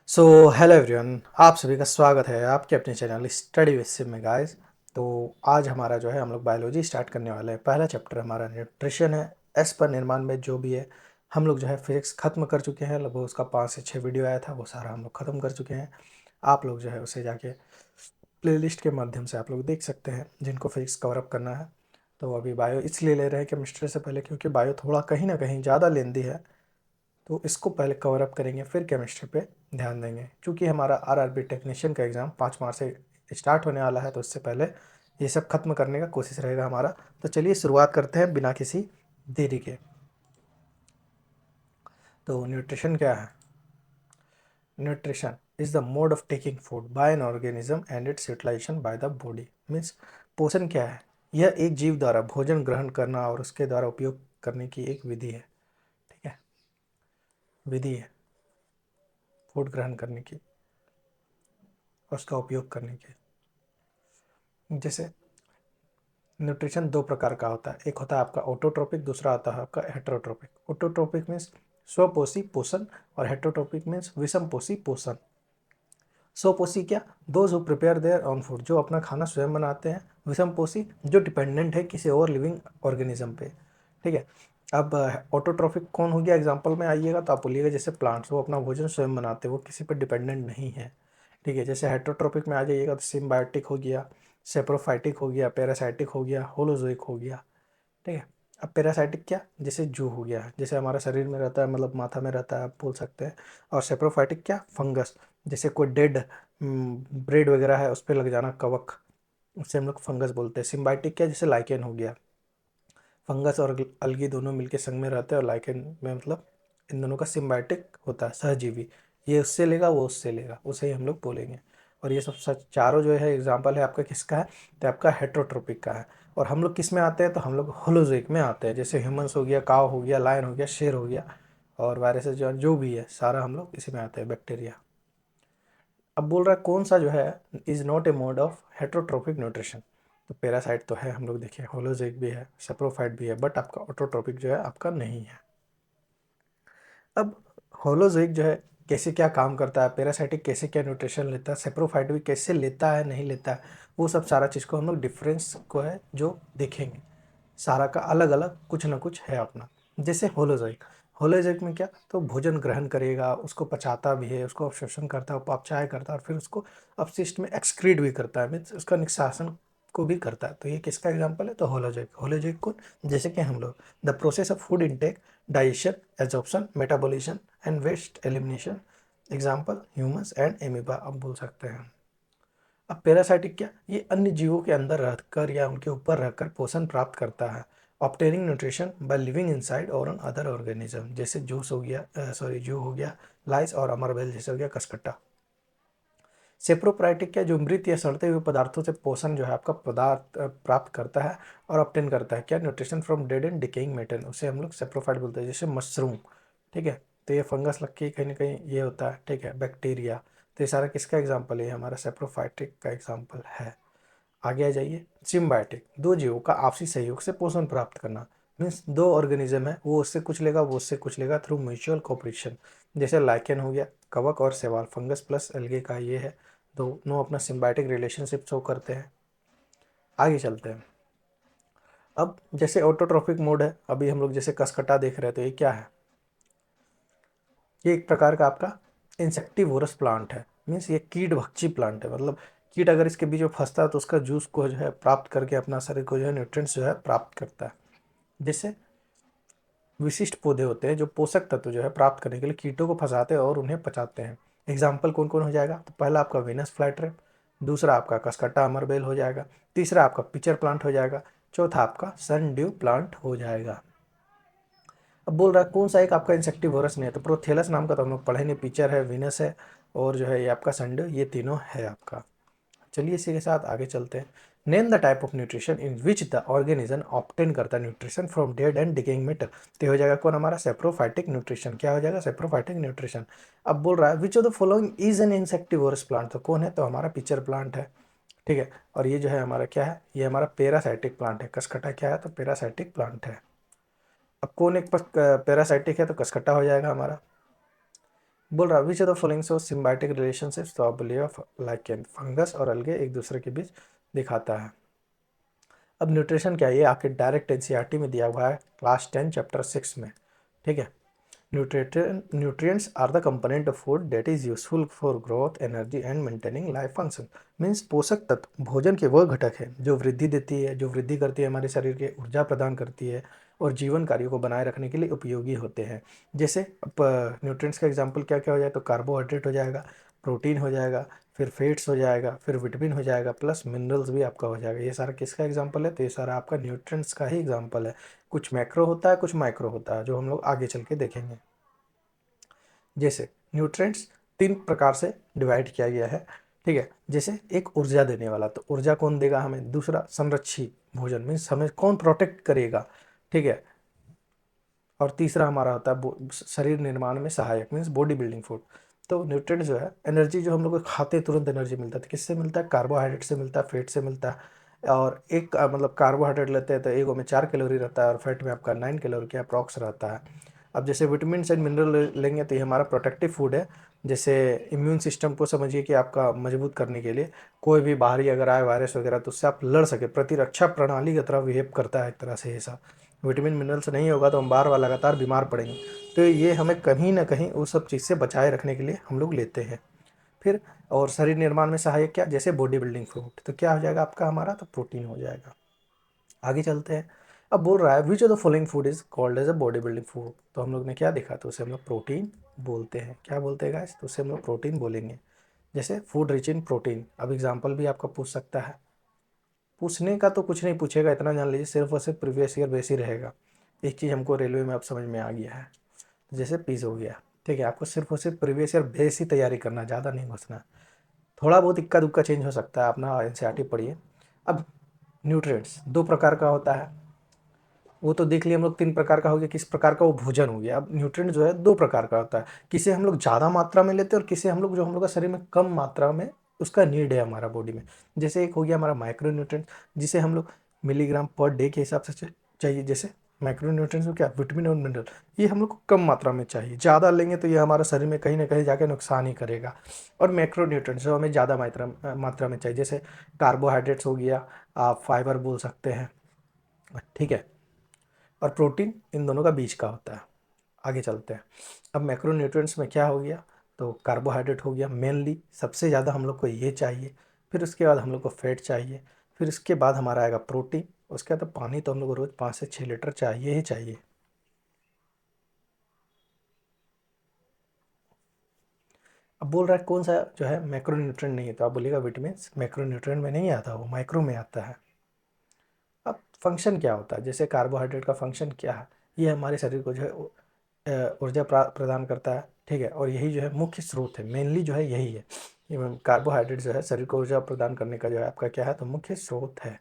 So hello everyone, आप सभी का स्वागत है आपके अपने चैनल स्टडी विद सिम में गाइस। तो आज हमारा जो है हम लोग बायोलॉजी स्टार्ट करने वाले हैं। पहला चैप्टर हमारा न्यूट्रिशन है। एस पर निर्माण में जो भी है हम लोग जो है फिजिक्स ख़त्म कर चुके हैं। लगभग उसका 5 से 6 वीडियो आया था, वो सारा हम लोग ख़त्म कर चुके हैं। आप लोग जो है उसे जाके प्लेलिस्ट के माध्यम से आप लोग देख सकते हैं जिनको फिजिक्स कवर अप करना है। तो अभी बायो इसलिए ले रहे हैं केमिस्ट्री से पहले, क्योंकि बायो थोड़ा कहीं ना कहीं ज़्यादा लेंदी है। तो इसको पहले कवर अप करेंगे, फिर केमिस्ट्री पे ध्यान देंगे। क्योंकि हमारा आरआरबी टेक्नीशियन का एग्ज़ाम 5 मार्च से स्टार्ट होने वाला है, तो इससे पहले ये सब खत्म करने का कोशिश रहेगा हमारा। तो चलिए शुरुआत करते हैं बिना किसी देरी के। तो न्यूट्रिशन क्या है? Nutrition is the mode of taking food by an organism and its utilization by the body. Means पोषण क्या है? यह एक जीव द्वारा भोजन ग्रहण करना और उसके द्वारा उपयोग करने की एक विधि है। ठीक है, विधि है फूड ग्रहण करने की और उसका उपयोग करने की। जैसे न्यूट्रिशन दो प्रकार का होता है, एक होता है आपका ऑटोट्रोपिक, दूसरा आता है आपका हेटरोट्रोपिक। ऑटोट्रोपिक मीन्स स्वपोषी पोषण और हेटरोट्रोपिक मीन्स विषमपोषी पोषण। स्वपोषी क्या? Those who prepare their on food, जो अपना खाना स्वयं बनाते हैं। विषमपोषी जो डिपेंडेंट है किसी और लिविंग ऑर्गेनिज्म पे। ठीक है। अब ऑटोट्रोफिक कौन हो गया? एग्जांपल में आइएगा तो आप बोलिएगा जैसे प्लांट्स, वो अपना भोजन स्वयं बनाते हैं, वो किसी पर डिपेंडेंट नहीं है। ठीक है। जैसे हेटरोट्रोपिक में आ जाइएगा तो सिम्बायोटिक हो गया, सेप्रोफाइटिक हो गया, पैरासाइटिक हो गया, होलोजोइक हो गया। ठीक है। अब पैरासाइटिक क्या? जैसे जू हो गया, जैसे हमारा शरीर में रहता है, मतलब माथा में रहता है, आप बोल सकते हैं। और सेप्रोफाइटिक क्या? फंगस। जैसे कोई डेड ब्रेड वगैरह है उस पर लग जाना, कवक, उससे हम लोग फंगस बोलते हैं। सिम्बायोटिक क्या? जैसे लाइकेन हो गया। फंगस और अलगी दोनों मिलके संग में रहते हैं, और लाइकेन में मतलब इन दोनों का सिम्बायोटिक होता है, सहजीवी। ये उससे लेगा, वो उससे लेगा, उसे ही हम लोग बोलेंगे। और ये सब सच चारों जो है एग्जाम्पल है आपका किसका है? तो आपका हेट्रोट्रोपिक का है। और हम लोग किस में आते हैं? तो हम लोग होलोजोइक में आते हैं। जैसे ह्यूमंस हो गया, काव हो गया, लायन हो गया, शेर हो गया, और वायरसेस जो जो भी है सारा हम लोग इसी में आते हैं, बैक्टीरिया। अब बोल रहा है कौन सा जो है is not a mode of heterotrophic nutrition. तो पैरासाइट तो है, हम लोग देखिए होलोजोइक भी है, सेप्रोफाइट भी है, बट आपका ऑटोट्रोपिक जो है आपका नहीं है। अब होलोजोइक जो है कैसे क्या काम करता है, पैरासाइटिक कैसे क्या न्यूट्रिशन लेता है, सेप्रोफाइट भी कैसे लेता है नहीं लेता है, वो सब सारा चीज़ को हम लोग डिफरेंस को है जो देखेंगे। सारा का अलग अलग कुछ ना कुछ है अपना। जैसे होलोजोइक, होलोजोइक में क्या? तो भोजन ग्रहण करेगा, उसको पचाता भी है, उसको अवशोषण करता है, उपापचय करता है, और फिर उसको अपशिष्ट में एक्सक्रीट भी करता है, मीन्स उसका निष्कासन को भी करता है। तो ये किसका एग्जाम्पल है? तो होलोजोइक। होलोजोइक को जैसे कि हम लोग the process of food intake, digestion, absorption, metabolism and waste elimination. Example humans and amoeba आप बोल सकते हैं। अब पैरासाइटिक क्या? ये अन्य जीवों के अंदर रहकर या उनके ऊपर रहकर पोषण प्राप्त करता है, obtaining nutrition by living inside और ऑन अदर ऑर्गेनिज्म। जैसे जूस हो गया, जू हो गया, लाइस और अमरबेल जैसे हो गया कसकट्टा। सेप्रोप्राइटिक क्या? जो मृत या सड़ते हुए पदार्थों से पोषण जो है आपका पदार्थ प्राप्त करता है और ऑब्टेन करता है। क्या? Nutrition from dead and decaying metal, उसे हम लोग सेप्रोफाइट बोलते हैं। जैसे मशरूम, ठीक है, तो ये फंगस लग के कहीं ना कहीं ये होता है। ठीक है, बैक्टीरिया। तो ये सारा किसका एग्जाम्पल है? हमारा सेप्रोफाइटिक का एग्जाम्पल है। आगे आ जाइए, सिम्बायोटिक, दो जीवों का आपसी सहयोग से पोषण प्राप्त करना। मीन्स दो ऑर्गेनिज्म है, वो उससे कुछ लेगा, वो उससे कुछ लेगा, थ्रू म्यूचुअल कोऑपरेशन। जैसे लाइकेन हो गया, कवक और शैवाल, फंगस प्लस एल्गे का ये है, दोनों अपना सिम्बायोटिक रिलेशनशिप शो करते हैं। आगे चलते हैं। अब जैसे ऑटोट्रॉफिक मोड है, अभी हम लोग जैसे कसकटा देख रहे थे, ये क्या है? ये एक प्रकार का आपका इंसेक्टिवोरस प्लांट है। मीन्स ये कीट भक्षी प्लांट है, मतलब कीट अगर इसके बीच में फंसता है तो उसका जूस को जो है प्राप्त करके अपना शरीर को जो है न्यूट्रिएंट्स जो है प्राप्त करता है। जैसे विशिष्ट पौधे होते हैं जो पोषक तत्व जो है प्राप्त करने के लिए कीटों को फंसाते हैं और उन्हें पचाते हैं। एग्जाम्पल कौन कौन हो जाएगा? तो पहला आपका वीनस फ्लाईट्रेप, दूसरा आपका कसकट्टा अमरबेल हो जाएगा, तीसरा आपका पिचर प्लांट हो जाएगा, चौथा आपका सन ड्यू प्लांट हो जाएगा। अब बोल रहा है कौन सा एक आपका इंसेक्टिवोरस नहीं है? तो प्रोथेलस नाम का तो हम लोग पढ़े नहीं, पिचर है, वीनस है, और जो है ये आपका संडे, ये तीनों है आपका। चलिए इसी के साथ आगे चलते हैं। Name the type of nutrition in which the organism obtain करता है nutrition from dead and decaying matter. तो हो जाएगा कौन? हमारा सेप्रोफाइटिक न्यूट्रिशन। क्या हो जाएगा? Saprophytic nutrition. अब बोल रहा है which of the following is an insectivorous plant, तो कौन है? तो हमारा पिचर प्लांट है। ठीक है। और ये जो है हमारा क्या है? ये हमारा पैरासाइटिक प्लांट है। कसकटा क्या है? तो पैरासाइटिक प्लांट है। अब कौन एक पैरासाइटिक है? तो कसकट्टा हो जाएगा हमारा। बोल रहा which of the following show symbiotic relationships, तो आप बोलिएगा लाइक फंगस और अलगे एक दूसरे के बीच दिखाता है। अब न्यूट्रिशन क्या है, ये आपके डायरेक्ट एनसीईआरटी में दिया हुआ है क्लास 10 चैप्टर 6 में, ठीक है। Nutrients are the component of food that is useful for growth, energy and maintaining life function. Means पोषक तत्व भोजन के वह घटक है जो वृद्धि देती है, जो वृद्धि करती है, हमारे शरीर के ऊर्जा प्रदान करती है और जीवन कार्यों को बनाए रखने के लिए उपयोगी होते हैं। जैसे न्यूट्रिएंट्स का एग्जांपल क्या क्या हो जाए, तो कार्बोहाइड्रेट हो जाएगा, प्रोटीन हो जाएगा, फिर फैट्स हो जाएगा, फिर विटामिन हो जाएगा, प्लस मिनरल्स भी आपका हो जाएगा। ये सारा किसका एग्जांपल है, तो ये सारा आपका न्यूट्रिएंट्स का ही एग्जांपल है। कुछ मैक्रो होता है, कुछ माइक्रो होता है, जो हम लोग आगे चल के देखेंगे। जैसे न्यूट्रिएंट्स 3 प्रकार से डिवाइड किया गया है, ठीक है। जैसे एक ऊर्जा देने वाला, तो ऊर्जा कौन देगा हमें, दूसरा संरक्षी भोजन मीन्स हमें कौन प्रोटेक्ट करेगा, ठीक है। और तीसरा हमारा होता है शरीर निर्माण में सहायक मीन्स बॉडी बिल्डिंग फूड। तो न्यूट्रिएंट्स जो है एनर्जी, जो हम लोग को खाते तुरंत एनर्जी मिलता है, तो किससे मिलता है, कार्बोहाइड्रेट से मिलता है, फैट से मिलता है। और एक मतलब कार्बोहाइड्रेट लेते हैं तो एक में 4 कैलोरी रहता है और फैट में आपका 9 कैलोरी के अप्रॉक्स रहता है। अब जैसे विटामिन एंड मिनरल लेंगे तो ये हमारा प्रोटेक्टिव फूड है। जैसे इम्यून सिस्टम को समझिए कि आपका मजबूत करने के लिए, कोई भी बाहरी अगर आए वायरस वगैरह तो उससे आप लड़ सके, प्रतिरक्षा प्रणाली की तरह बिहेव करता है एक तरह से ये सब। विटामिन मिनरल्स नहीं होगा तो हम बार बार लगातार बीमार पड़ेंगे। तो ये हमें कहीं ना कहीं उस सब चीज़ से बचाए रखने के लिए हम लोग लेते हैं। फिर और शरीर निर्माण में सहायक क्या, जैसे बॉडी बिल्डिंग फूड, तो क्या हो जाएगा आपका हमारा, तो प्रोटीन हो जाएगा। आगे चलते हैं। अब बोल रहा है which of the following food is called as a body building food, तो हम लोग ने क्या देखा, तो उसे हम लोग प्रोटीन बोलते हैं। क्या बोलते हैं गाइस, तो उसे हम लोग प्रोटीन बोलेंगे। जैसे फूड रिच इन प्रोटीन, अब एग्जाम्पल भी आपका पूछ सकता है। पूछने का तो कुछ नहीं पूछेगा, इतना जान लीजिए, सिर्फ और सिर्फ प्रीवियस ईयर बेस ही रहेगा। एक चीज़ हमको रेलवे में अब समझ में आ गया है, जैसे पीस हो गया, ठीक है। आपको सिर्फ और सिर्फ प्रीवियस ईयर बेस ही तैयारी करना, ज़्यादा नहीं घुसना। थोड़ा बहुत इक्का दुक्का चेंज हो सकता है, अपना एनसीईआरटी पढ़िए। अब न्यूट्रिएंट्स 2 प्रकार का होता है, वो तो देख लिए हम लोग। 3 प्रकार का हो गया, किस प्रकार का वो भोजन हो गया। अब न्यूट्रिएंट जो है 2 प्रकार का होता है, किसे हम लोग ज़्यादा मात्रा में लेते हैं और किसे हम लोग, जो हम लोग का शरीर में कम मात्रा में उसका नीड है हमारा बॉडी में। जैसे एक हो गया हमारा माइक्रो न्यूट्रिएंट, जिसे हम लोग मिलीग्राम पर डे के हिसाब से चाहिए। जैसे माइक्रो न्यूट्रिएंट्स में क्या, विटामिन और मिनरल, ये हम लोग को कम मात्रा में चाहिए। ज़्यादा लेंगे तो ये हमारे शरीर में कहीं ना कहीं जाके नुकसान ही करेगा। और मैक्रो न्यूट्रिएंट्स जो हमें ज़्यादा मात्रा में चाहिए, जैसे कार्बोहाइड्रेट्स हो गया, आप फाइबर बोल सकते हैं, ठीक है। और प्रोटीन इन दोनों का बीच का होता है। आगे चलते हैं। अब मैक्रोन्यूट्रिएंट्स में क्या हो गया, तो कार्बोहाइड्रेट हो गया मेनली, सबसे ज़्यादा हम लोग को ये चाहिए। फिर उसके बाद हम लोग को फैट चाहिए। फिर उसके बाद हमारा आएगा प्रोटीन। उसके बाद तो पानी तो हम लोग को रोज़ 5 से 6 लीटर चाहिए ही चाहिए। अब बोल रहा है कौन सा जो है मैक्रोन्यूट्रिएंट नहीं है, तो आप बोलिएगा विटामिन मैक्रोन्यूट्रिएंट में नहीं आता, वो माइक्रो में आता है। अब फंक्शन क्या होता है, जैसे कार्बोहाइड्रेट का फंक्शन क्या है, ये हमारे शरीर को जो है ऊर्जा प्रदान करता है, ठीक है। और यही जो है मुख्य स्रोत है, मेनली जो है यही है। कार्बोहाइड्रेट जो है शरीर को ऊर्जा प्रदान करने का जो है आपका क्या है, तो मुख्य स्रोत है।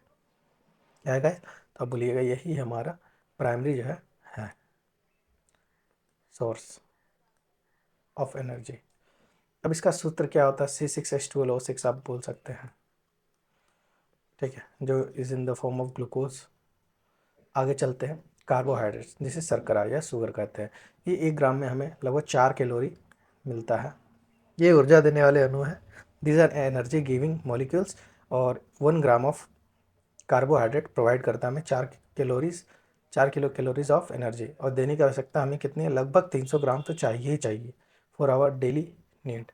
क्या है गाइस, तो आप बोलिएगा यही हमारा प्राइमरी जो है सोर्स ऑफ एनर्जी। अब इसका सूत्र क्या होता है, C6H12O6 आप बोल सकते हैं, ठीक है, जो is in the form of glucose. आगे चलते हैं। कार्बोहाइड्रेट्स जिसे शर्करा या शुगर कहते हैं, ये 1 ग्राम में हमें लगभग 4 कैलोरी मिलता है। ये ऊर्जा देने वाले अणु हैं, these are energy giving molecules. और 1 ग्राम ऑफ कार्बोहाइड्रेट प्रोवाइड करता है हमें 4 calories, 4 kilo calories of energy. और देने की आवश्यकता हमें कितनी है, लगभग 300 ग्राम तो चाहिए ही चाहिए for our daily need.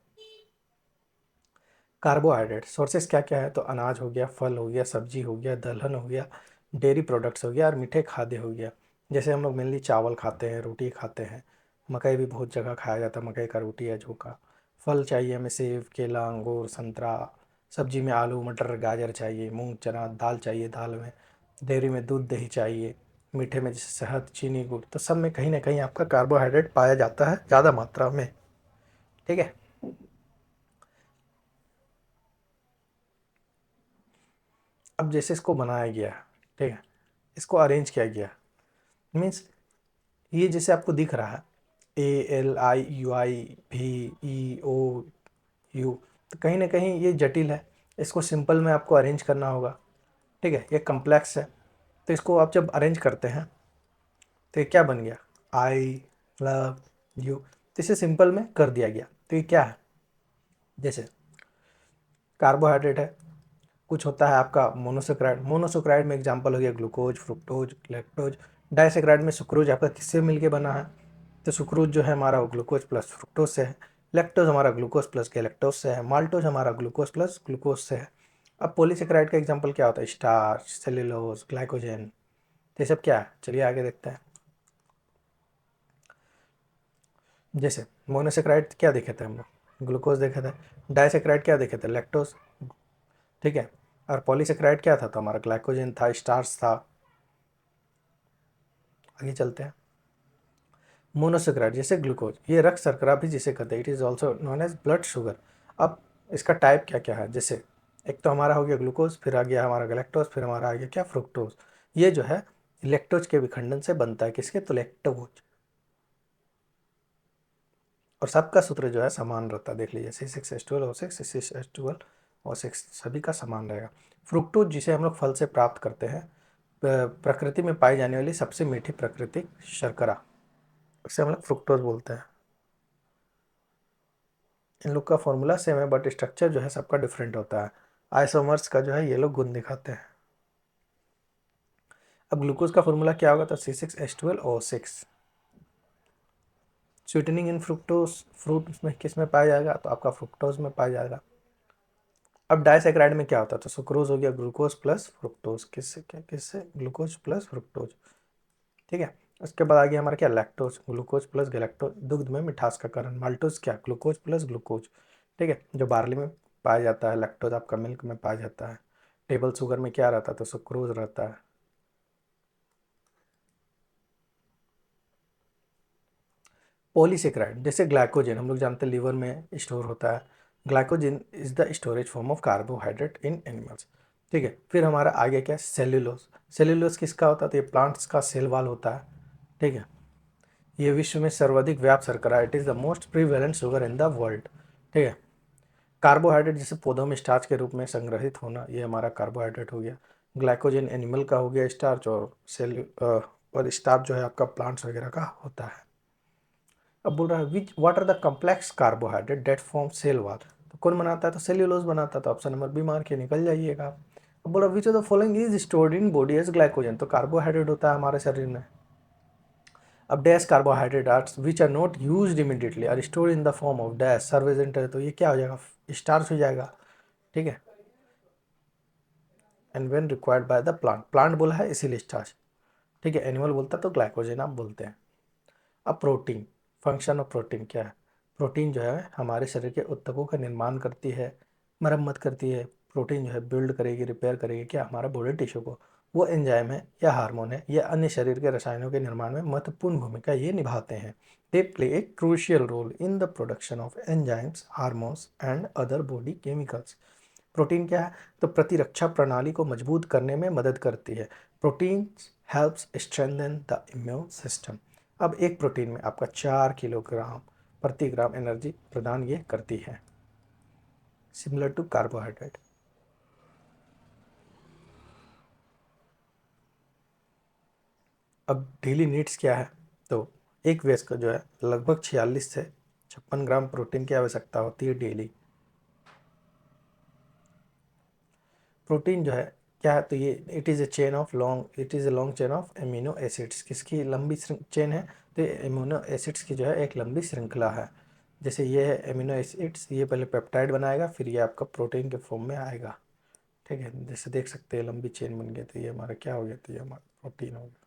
Carbohydrate sources क्या क्या है, तो अनाज हो गया, फल हो गया, सब्जी हो गया, दलहन हो गया, डेयरी प्रोडक्ट्स हो गया और मीठे खाद्य हो गया। जैसे हम लोग मेनली चावल खाते हैं, रोटी खाते हैं, मकई भी बहुत जगह खाया जाता है, मकई का रोटी या चोखा। फल चाहिए हमें सेब, केला, अंगूर, संतरा। सब्जी में आलू, मटर, गाजर चाहिए, मूंग, चना, दाल चाहिए, दाल में। डेयरी में दूध, दही चाहिए। मीठे में जैसे शहद, चीनी, गुड़, तो सब में कहीं ना कहीं आपका कार्बोहाइड्रेट पाया जाता है ज़्यादा मात्रा में, ठीक है। अब जैसे इसको बनाया गया, ठीक है, इसको अरेंज किया गया, मीन्स ये जैसे आपको दिख रहा है ALIUI VEO U, तो कहीं ना कहीं ये जटिल है, इसको सिंपल में आपको अरेंज करना होगा, ठीक है। ये कम्प्लेक्स है, तो इसको आप जब अरेंज करते हैं तो ये क्या बन गया, I love you। तो इसे सिंपल में कर दिया गया। तो ये क्या है, जैसे कार्बोहाइड्रेट है, कुछ होता है आपका मोनोसेक्राइड, मोनोसेक्राइड में एग्जांपल हो गया ग्लूकोज, फ्रुक्टोज, लैक्टोज। डाइसेक्राइड में सुक्रोज आपका किससे मिलके बना है, तो सुक्रोज जो है हमारा वो ग्लूकोज प्लस फ्रुक्टोज से है। लैक्टोज हमारा ग्लूकोज प्लस गैलेक्टोज से है। माल्टोज हमारा ग्लूकोज प्लस ग्लूकोज से है। अब पॉलीसेक्राइड का एग्जांपल क्या होता है, स्टार्च, सेल्यूलोज, ग्लाइकोजन। तो ये सब क्या है, चलिए आगे देखते हैं। जैसे मोनोसेक्राइड क्या देखे थे हम लोग, ग्लूकोज देखे थे। डाइसेक्राइड क्या देखे थे, लैक्टोज, ठीक है। और पॉलीसेक्राइड क्या था, तो हमारा ग्लाइकोजन था, स्टार्च था। आगे चलते हैं। मोनोसेक्राइड जैसे ग्लूकोज, ये रक्त शर्करा भी जिसे कहते हैं, it is also known as blood sugar. अब इसका टाइप क्या क्या है, जैसे एक तो हमारा हो गया ग्लूकोज, फिर आ गया हमारा गैलेक्टोज, फिर हमारा आ गया क्या, फ्रुक्टोज। ये जो है लैक्टोज के विखंडन से बनता है, किसके, तो लैक्टोज। और सबका सूत्र जो है समान रहता है, देख लीजिए C6H12O6, C6H12O6 सभी का समान रहेगा। फ्रुक्टोज जिसे हम लोग फल से प्राप्त करते हैं, प्रकृति में पाई जाने वाली सबसे मीठी प्राकृतिक शर्करा, इसे हम लोग फ्रुक्टोज बोलते हैं। इन लोग का फॉर्मूला सेम है, बट स्ट्रक्चर जो है सबका डिफरेंट होता है। आइसोमर्स का जो है ये लोग गुण दिखाते हैं। अब ग्लूकोज का फॉर्मूला क्या होगा, तो C6H12O6। स्वीटनिंग इन फ्रुक्टोज, फ्रूट में किस में पाया जाएगा, तो आपका फ्रुक्टोज में पाया जाएगा। अब डाइसैकेराइड में क्या होता है, तो सुक्रोज हो गया ग्लूकोज प्लस फ्रुक्टोज, किससे क्या, किससे, ग्लूकोज प्लस फ्रुक्टोज, ठीक है। उसके बाद आ गया हमारा क्या, लैक्टोज, ग्लूकोज प्लस गैलेक्टोज, दुग्ध में मिठास का कारण। माल्टोज क्या, ग्लूकोज प्लस ग्लूकोज, ठीक है, जो बार्ली में पाया जाता है। लैक्टोज आपका मिल्क में पाया जाता है। टेबल शुगर में क्या रहता है, तो सुक्रोज रहता है। पॉलीसेक्राइड जैसे ग्लाइकोजन, हम लोग जानते हैं लीवर में स्टोर होता है। Glycogen is the storage form of carbohydrate in animals, ठीक है। फिर हमारा आगे क्या, सेल्यूलोज। सेल्यूलोज किसका होता है, तो ये प्लांट्स का सेल वाल होता है, ठीक है। ये विश्व में सर्वाधिक व्याप्त शर्करा, it is the most prevalent sugar in the world, ठीक है। कार्बोहाइड्रेट जैसे पौधों में स्टार्च के रूप में संग्रहित होना, ये हमारा कार्बोहाइड्रेट हो गया। ग्लाइकोजन एनिमल का हो गया स्टार्च, और और स्टार्च जो है आपका प्लांट्स वगैरह का होता है। अब बोल रहा है which what are the complex carbohydrate that form cell wall, तो कौन बनाता है, तो सेल्यूलोज बनाता है। तो ऑप्शन नंबर बी मार के निकल जाइएगा आप। अब बोल रहा which of the following is stored in body as glycogen, तो कार्बोहाइड्रेट होता है हमारे शरीर में। अब dash carbohydrate arts which are not use immediately are store in the form of dash सर्वेजेंट है, तो ये क्या हो जाएगा, स्टार्च हो जाएगा, ठीक है। And when required by the plant, plant बोला है इसीलिए स्टार्च, ठीक है। एनिमल बोलता तो ग्लाइकोजन आप बोलते हैं। अब प्रोटीन, फंक्शन ऑफ प्रोटीन क्या है, प्रोटीन जो है हमारे शरीर के ऊतकों का निर्माण करती है, मरम्मत करती है। प्रोटीन जो है बिल्ड करेगी, रिपेयर करेगी क्या, हमारा बॉडी टिश्यू को। वो एंजाइम है या हार्मोन है या अन्य शरीर के रसायनों के निर्माण में महत्वपूर्ण भूमिका ये निभाते हैं। They play a crucial role in the production of enzymes, hormones and other body chemicals. Protein क्या है, तो प्रतिरक्षा प्रणाली को मजबूत करने में मदद करती है। Protein helps strengthen the immune system. अब एक प्रोटीन में आपका 4 किलोग्राम प्रति ग्राम एनर्जी प्रदान ये करती है, सिमिलर टू कार्बोहाइड्रेट। अब डेली नीड्स क्या है, तो एक वयस्क जो है लगभग 46 से 56 ग्राम प्रोटीन की आवश्यकता होती है डेली। प्रोटीन जो है क्या है, तो ये it is a long chain of amino acids, किसकी लंबी चेन है, तो एमिनो एसिड्स की जो है एक लंबी श्रृंखला है। जैसे ये है एमिनो एसिड्स, ये पहले पेप्टाइड बनाएगा, फिर ये आपका प्रोटीन के फॉर्म में आएगा, ठीक है। जैसे देख सकते हैं लंबी चेन बन गया, तो ये हमारा क्या हो गया, तो ये हमारा प्रोटीन हो गया।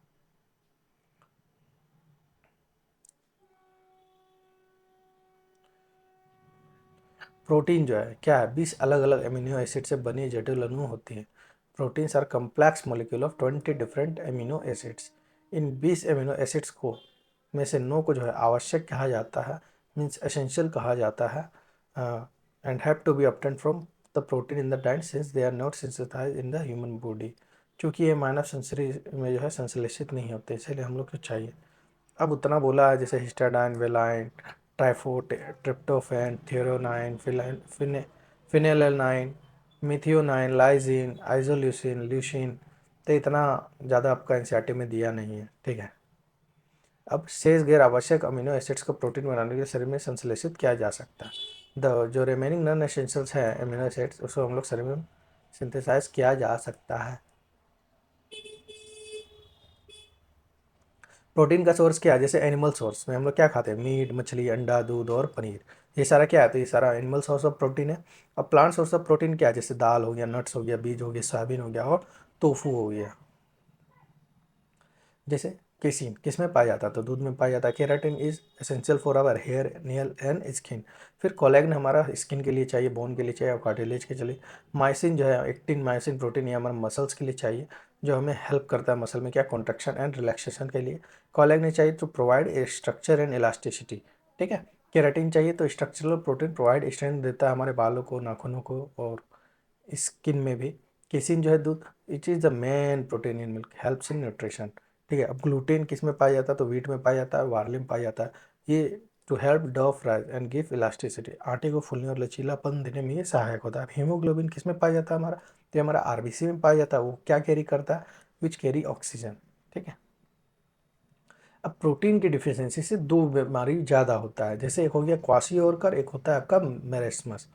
प्रोटीन जो है क्या है, 20 अलग अलग एमिनो एसिड से बनी जटिल अणु होती हैं। Proteins are complex molecule of 20 different amino acids. इन 20 एमिनो एसिड्स को में से 9 को जो है आवश्यक कहा जाता है, मीन्स एसेंशियल कहा जाता है, and have to be obtained from the protein in the diet since they are not synthesized in the human body. क्योंकि ये मानव शरीर में जो है संश्लेषित नहीं होते, इसलिए हम लोग को चाहिए। अब उतना बोला है, जैसे हिस्टाडाइन, वेलाइन, ट्राइफोट, tryptophan, threonine, phenylalanine, methionine, lysine, isoleucine, leucine. तो इतना ज़्यादा आपका एनसीईआरटी में दिया नहीं है, ठीक है। अब शेष गैर आवश्यक अमीनो एसिड्स को प्रोटीन बनाने के लिए शरीर में संश्लेषित किया जा सकता है। द जो रिमेनिंग नॉन एसेंशियल्स है अमीनो एसिड्स, उसको हम लोग शरीर में सिंथेसाइज किया जा सकता है। प्रोटीन का सोर्स क्या है? जैसे एनिमल सोर्स में हम लोग क्या खाते हैं? मीट, मछली, अंडा, दूध और पनीर। ये सारा क्या है? तो ये सारा एनिमल सोर्स ऑफ प्रोटीन है। अब प्लांट सोर्स ऑफ प्रोटीन क्या है? जैसे दाल हो गया, नट्स हो गया, बीज हो गया, सोयाबीन हो गया और टोफू हो गया। जैसे केसीन किस में पाया जाता है? तो दूध में पाया जाता है। Keratin is essential for our hair, nail and skin. फिर कोलेजन हमारा स्किन के लिए चाहिए, बोन के लिए चाहिए और कार्टिलेज के लिए। माइसिन जो है, एक्टिन माइसिन प्रोटीन, ये हमारे मसल्स के लिए चाहिए, जो हमें हेल्प करता है मसल में क्या, कॉन्ट्रैक्शन एंड रिलैक्सेशन के लिए। कोलेजन चाहिए to provide a structure and elasticity. ठीक है। केराटिन चाहिए तो स्ट्रक्चरल प्रोटीन प्रोवाइड स्ट्रेंथ देता है हमारे बालों को, नाखूनों को और स्किन में भी। केसिन जो है दूध, it is the main protein in milk, helps in nutrition. ठीक है। अब ग्लूटेन किस में पाया जाता है? तो व्हीट में पाया जाता है, बार्ली में पाया जाता है। ये to help dough rise and give elasticity, आटे को फूलने और लचीलापन देने में ये सहायक होता है। अब हीमोग्लोबिन किस में पाया जाता है हमारा? तो ये हमारा आरबीसी में पाया जाता है। वो क्या कैरी करता है? Which carry oxygen. ठीक है। अब प्रोटीन की डिफिशियंसी से दो बीमारी ज़्यादा होता है। जैसे एक हो गया क्वाशियोरकर, एक होता है आपका मेरेस्मस।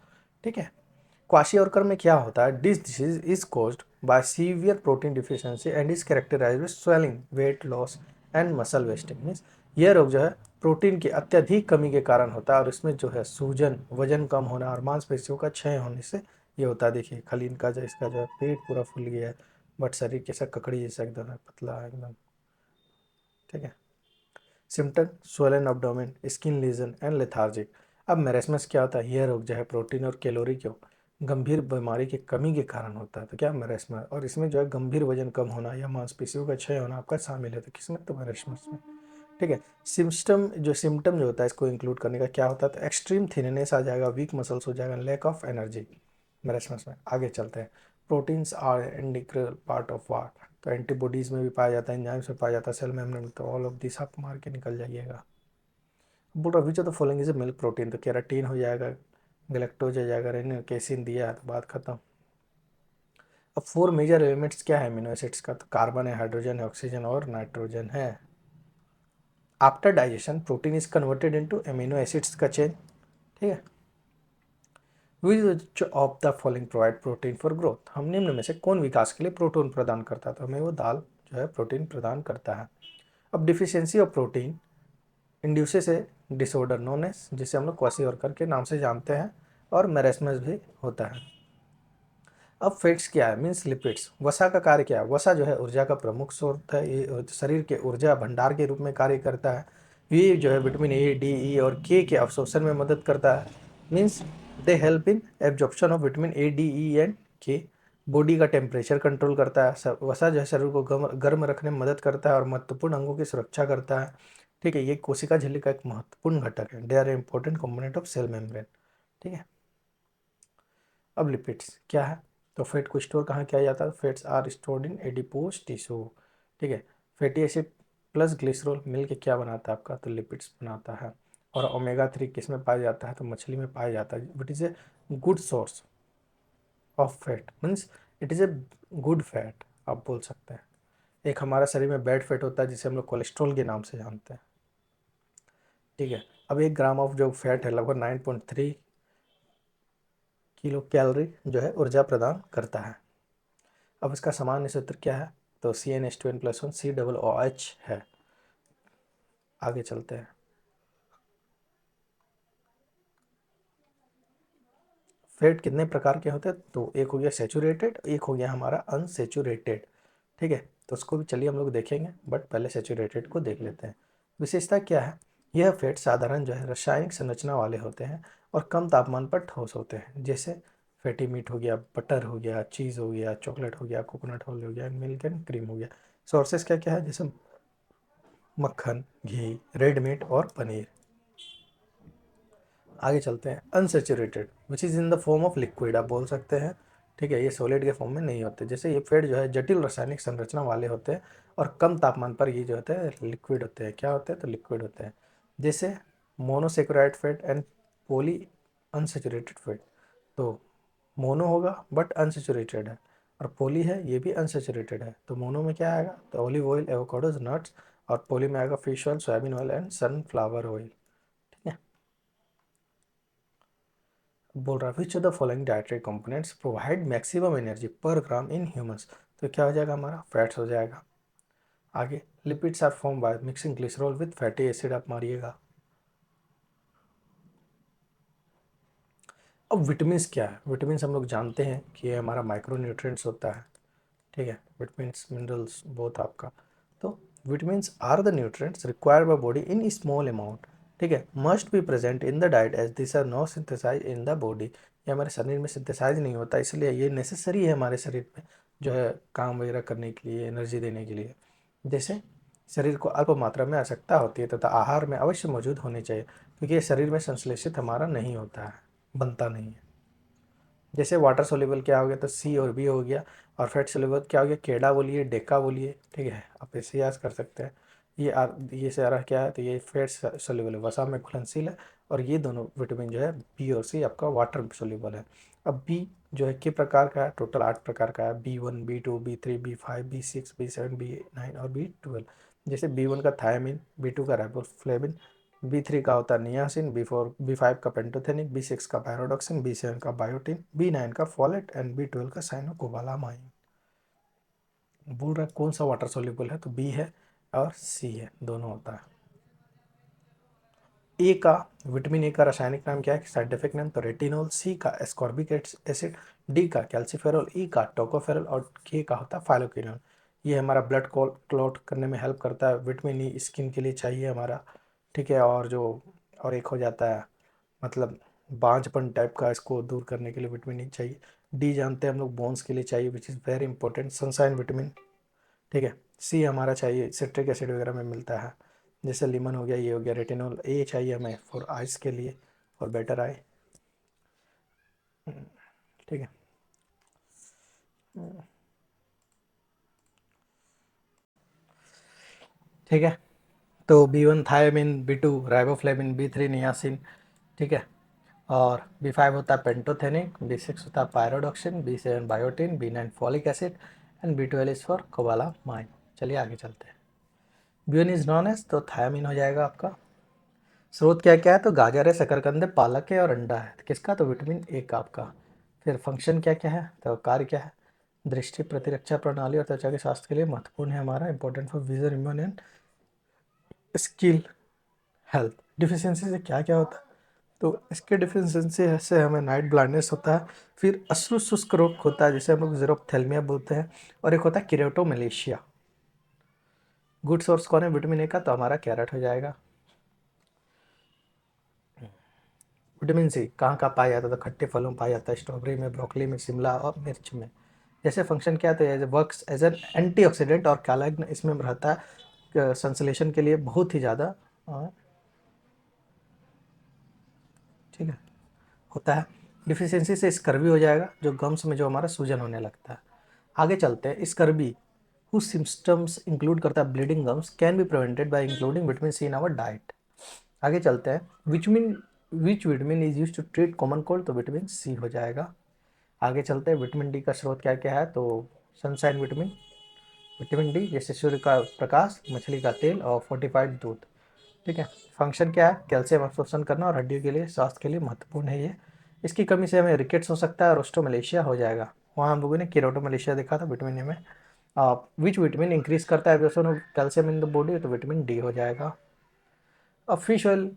ठीक है। क्वाशियोरकर में क्या होता है? This disease is caused by severe protein deficiency and is characterized with swelling, weight loss and muscle wasting. Means यह रोग जो है प्रोटीन की अत्यधिक कमी के कारण होता है और इसमें जो है सूजन, वजन कम होना और मांसपेशियों का क्षय होने से ये होता है। देखिए खाली इनका जो, इसका जो है पेट पूरा फूल गया है, बट शरीर कैसा ककड़ी जैसा एकदम है, पतला है एकदम। ठीक है। Symptom swollen abdomen, skin lesion and lethargic. अब मेरेस्मस क्या होता है? यह रोग जो है प्रोटीन और कैलोरी को गंभीर बीमारी की कमी के कारण होता है। तो क्या मेरेस्मस, और इसमें जो है गंभीर वजन कम होना या मांसपेशियों का क्षय होना आपका शामिल है। तो किसमें? तो मेरेस्मस में। ठीक है। सिम्टम जो होता है इसको इंक्लूड करने का क्या होता है? तो एक्सट्रीम थिननेस आ जाएगा, वीक मसल्स हो जाएगा, लैक ऑफ एनर्जी मेरेस्मस में। आगे चलते हैं। Proteins are integral part of what. तो एंटीबॉडीज में भी पाया जाता है, एंजाइम्स में पाया जाता है, सेल मेम्ब्रेन में। तो ऑल ऑफ दिस आप मार के निकल जाइएगा। बोल रहा which of the following is milk protein? तो केराटीन हो जाएगा, गलेक्टोज हो जाएगा, रेनिन, केसिन दिया है तो बात खत्म। अब फोर मेजर एलिमेंट्स क्या है अमीनो एसिड्स का? तो कार्बन है, हाइड्रोजन है, ऑक्सीजन और नाइट्रोजन है। After digestion protein is converted into amino acids का चेन। ठीक है। Which of the following provide protein for growth? हम निम्न में से कौन विकास के लिए प्रोटीन प्रदान करता है? तो हमें वो दाल जो है प्रोटीन प्रदान करता है। अब deficiency of protein induces a disorder known as, जिसे हम लोग क्वाशियोरकर के नाम से जानते हैं, और मेरेस्मस भी होता है। अब फैट्स क्या है? Means lipids. वसा का कार्य क्या है? वसा जो है ऊर्जा का प्रमुख स्रोत है, ये शरीर के ऊर्जा भंडार के रूप में कार्य करता है। ये जो है विटामिन ए, डी, ई और के अवशोषण में मदद करता है। Means they help in absorption of vitamin A, D, E and के। बॉडी का टेम्परेचर कंट्रोल करता है। वसा जो है शरीर को गर्म रखने में मदद करता है और महत्वपूर्ण अंगों की सुरक्षा करता है। ठीक है। ये कोशिका झिल्ली का एक महत्वपूर्ण घटक है। They are important component of cell membrane. ठीक है। अब लिपिड्स क्या है? तो फैट को स्टोर कहाँ किया जाता है? Fats are stored in adipose tissue. ठीक है। फैटी एसिड प्लस ग्लिसरॉल मिल के क्या बनाता है आपका? तो लिपिड्स बनाता है। और ओमेगा 3 किस में पाया जाता है? तो मछली में पाया जाता है। It is a good source of fat, means it is a good fat आप बोल सकते हैं। एक हमारा शरीर में बैड फैट होता है जिसे हम लोग कोलेस्ट्रॉल के नाम से जानते हैं। ठीक है। अब 1 ग्राम ऑफ जो फैट है लगभग 9.3 किलो कैलोरी जो है ऊर्जा प्रदान करता है। अब इसका सामान्य सूत्र क्या है? तो CnH2n+1 COOH है। आगे चलते हैं। फैट कितने प्रकार के होते हैं? तो एक हो गया सेचूरेटेड, एक हो गया हमारा अनसेचूरेटेड। ठीक है। तो उसको भी चलिए हम लोग देखेंगे, बट पहले सेचूरेटेड को देख लेते हैं। विशेषता क्या है? यह फैट साधारण जो है रासायनिक संरचना वाले होते हैं और कम तापमान पर ठोस होते हैं। जैसे फैटी मीट हो गया, बटर हो गया, चीज़ हो गया, चॉकलेट हो गया, कोकोनट ऑयल हो गया, मिल्क एंड क्रीम हो गया। सोर्सेस क्या क्या है? जैसे मक्खन, घी, रेड मीट और पनीर। आगे चलते हैं। Unsaturated which is in the form of liquid आप बोल सकते हैं। ठीक है। ये सॉलिड के फॉर्म में नहीं होते। जैसे ये फैट जो है जटिल रासायनिक संरचना वाले होते हैं और कम तापमान पर ये जो होते हैं लिक्विड होते हैं। क्या होते हैं? तो लिक्विड होते हैं। जैसे monosaccharide fat and poly unsaturated fat. तो मोनो होगा बट अनसेचुरेटेड है, और पॉली है ये भी अनसेचुरेटेड है। तो मोनो में क्या आएगा? तो ऑलिव ऑयल, एवोकाडोज, नट्स और पोली में आएगा fish oil, soybean oil and sunflower oil. ठीक है, बोल रहा है which of the following dietary components provide maximum energy पर ग्राम इन ह्यूमंस। तो क्या हो जाएगा हमारा, फैट्स हो जाएगा। आगे lipids are form by mixing glycerol with fatty acid, आप मारिएगा। अब विटामिन क्या है, विटामिन हम लोग जानते हैं कि ये हमारा माइक्रो न्यूट्रिएंट्स होता है। ठीक है, विटामिन्स मिनरल्स बहुत आपका। तो vitamins are the nutrients required by body in small amount. ठीक है, must be present in the diet as this are not synthesize in the body. ये हमारे शरीर में सिंथेसाइज नहीं होता, इसलिए ये नेसेसरी है हमारे शरीर में जो है काम वगैरह करने के लिए, एनर्जी देने के लिए। जैसे शरीर को अल्प मात्रा में आवश्यकता होती है तथा आहार में अवश्य मौजूद होनी चाहिए, क्योंकि ये शरीर में संश्लेषित हमारा नहीं होता है, बनता नहीं है। जैसे वाटर सोल्यूबल क्या हो गया, तो सी और बी हो गया। और फैट सोल्यूबल क्या हो गया, केडा बोलिए, डेका बोलिए। ठीक है, आप ऐसे याद कर सकते हैं। ये सारा क्या है, तो ये फैट सोल्यूबल है, वसा में घुलनशील है। और ये दोनों विटामिन जो है बी और सी आपका वाटर सोल्यूबल है। अब बी जो है किस प्रकार का है, टोटल 8 प्रकार का है, B1 B2 B3 B5 B6 B7 B9 और B12। जैसे B1 का थायमिन, B2 का राइबोफ्लेविन, B3 का होता है नियासिन, B5 का पेंटोथेनिक, B6 का पायरोडॉक्सिन, B7 का बायोटिन, B9 का फॉलेट एंड B12 का साइनोकोबालामाइन। बोल रहा है कौन सा वाटर सोल्यूबल है, तो बी है और सी है, दोनों होता है। ए का, विटामिन ए का रासायनिक नाम क्या है, साइंटिफिक नेम, तो रेटिनॉल। सी का एस्कॉर्बिक एसिड, डी का कैल्सीफेरॉल, ई का टोकोफेरॉल और के का होता है फाइलोक्विनोन। ये हमारा ब्लड क्लॉट करने में हेल्प करता है। विटामिन ई स्किन के लिए चाहिए हमारा। ठीक है, और जो और एक हो जाता है मतलब बांझपन टाइप का, इसको दूर करने के लिए विटामिन ई चाहिए। डी जानते हैं हम लोग बोन्स के लिए चाहिए, which is very important, sunshine vitamin. ठीक है, सी हमारा चाहिए सिट्रिक एसिड वगैरह में मिलता है, जैसे लीमन हो गया, ये हो गया रेटिनॉल। ए चाहिए हमें फॉर आइस के लिए, फॉर बेटर आई। ठीक है, ठीक है। तो B1 thiamine, B2 riboflavin, B3 niacin. ठीक है, और B5 होता है पेंटोथेनिक, B6 होता है pyridoxine, B7 biotin, B9 folic acid and B12 is for cobalamin. चलिए आगे चलते हैं। B1 इज नॉन एज, तो थायमिन हो जाएगा आपका। स्रोत क्या क्या है, तो गाजर है, शकरकंद है, पालक है और अंडा है। तो किसका, तो विटामिन ए का आपका। फिर फंक्शन क्या क्या है, तो कार्य क्या है, दृष्टि, प्रतिरक्षा प्रणाली और त्वचा के स्वास्थ्य के लिए महत्वपूर्ण है हमारा, important for vision, immune and skill health. Deficiency से क्या क्या होता है, तो इसके डिफिशियंसी से हमें नाइट ब्लाइंडनेस होता है। फिर अश्रु शुष्क रोग होता है, जिसे हम लोग ज़ेरोप्थेल्मिया बोलते हैं। और एक होता है किरेटोमलेशिया। गुड सोर्स कौन है विटामिन ए का, तो हमारा कैरेट हो जाएगा। विटामिन सी कहाँ कहाँ पाया जाता है, तो खट्टे फलों में पाया जाता है, स्ट्रॉबेरी में, ब्रोकली में, शिमला और मिर्च में। जैसे फंक्शन क्या है, तो as works as an antioxidant और कैलाग्न इसमें रहता है संश्लेषण के लिए बहुत ही ज़्यादा। ठीक है, होता है। डिफिशियंसी से स्कर्वी हो जाएगा, जो गम्स में जो हमारा सूजन होने लगता है। आगे चलते हैं, स्कर्वी हुज सिम्टम्स इंक्लूड करता है bleeding gums can be prevented by including vitamin C in our diet. आगे चलते हैं, which vitamin is use to treat common cold, तो विटामिन सी हो जाएगा। आगे चलते हैं, विटामिन डी का स्रोत क्या क्या है, तो सनशाइन विटामिन, विटामिन डी जैसे सूर्य का प्रकाश, मछली का तेल और फोर्टिफाइड दूध। ठीक है, फंक्शन क्या है, कैल्शियम अब्सॉर्प्शन करना और हड्डियों के लिए, स्वास्थ्य के लिए महत्वपूर्ण है ये। इसकी कमी से हमें रिकेट्स हो सकता है और ऑस्टियोमलेशिया हो जाएगा। वहाँ हम लोगों ने केरोटोमलेशिया देखा था विटामिन ए में। विच विटामिन इंक्रीज करता है absorption of calcium in the body, तो विटामिन डी हो जाएगा। अब fish oil,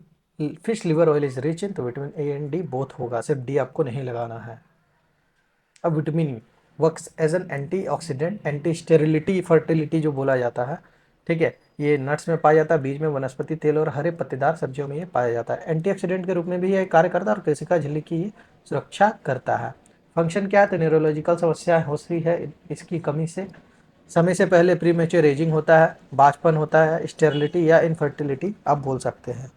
fish liver oil is rich in, तो vitamin A and D both होगा, सिर्फ डी आपको नहीं लगाना है। अब vitamin E works as an antioxidant, anti sterility, fertility जो बोला जाता है। ठीक है, ये नट्स में पाया जाता है, बीज में, वनस्पति तेल और हरे पत्तेदार सब्जियों में ये पाया जाता है। एंटीऑक्सीडेंट के रूप में भी ये कार्य करता है और कोशिका झिल्ली की सुरक्षा करता है। फंक्शन क्या है, तो न्यूरोलॉजिकल समस्याएं होती है इसकी कमी से। समय से पहले प्री मैच्योर एजिंग होता है, बाँझपन होता है, स्टेरिलिटी या इनफर्टिलिटी आप बोल सकते हैं।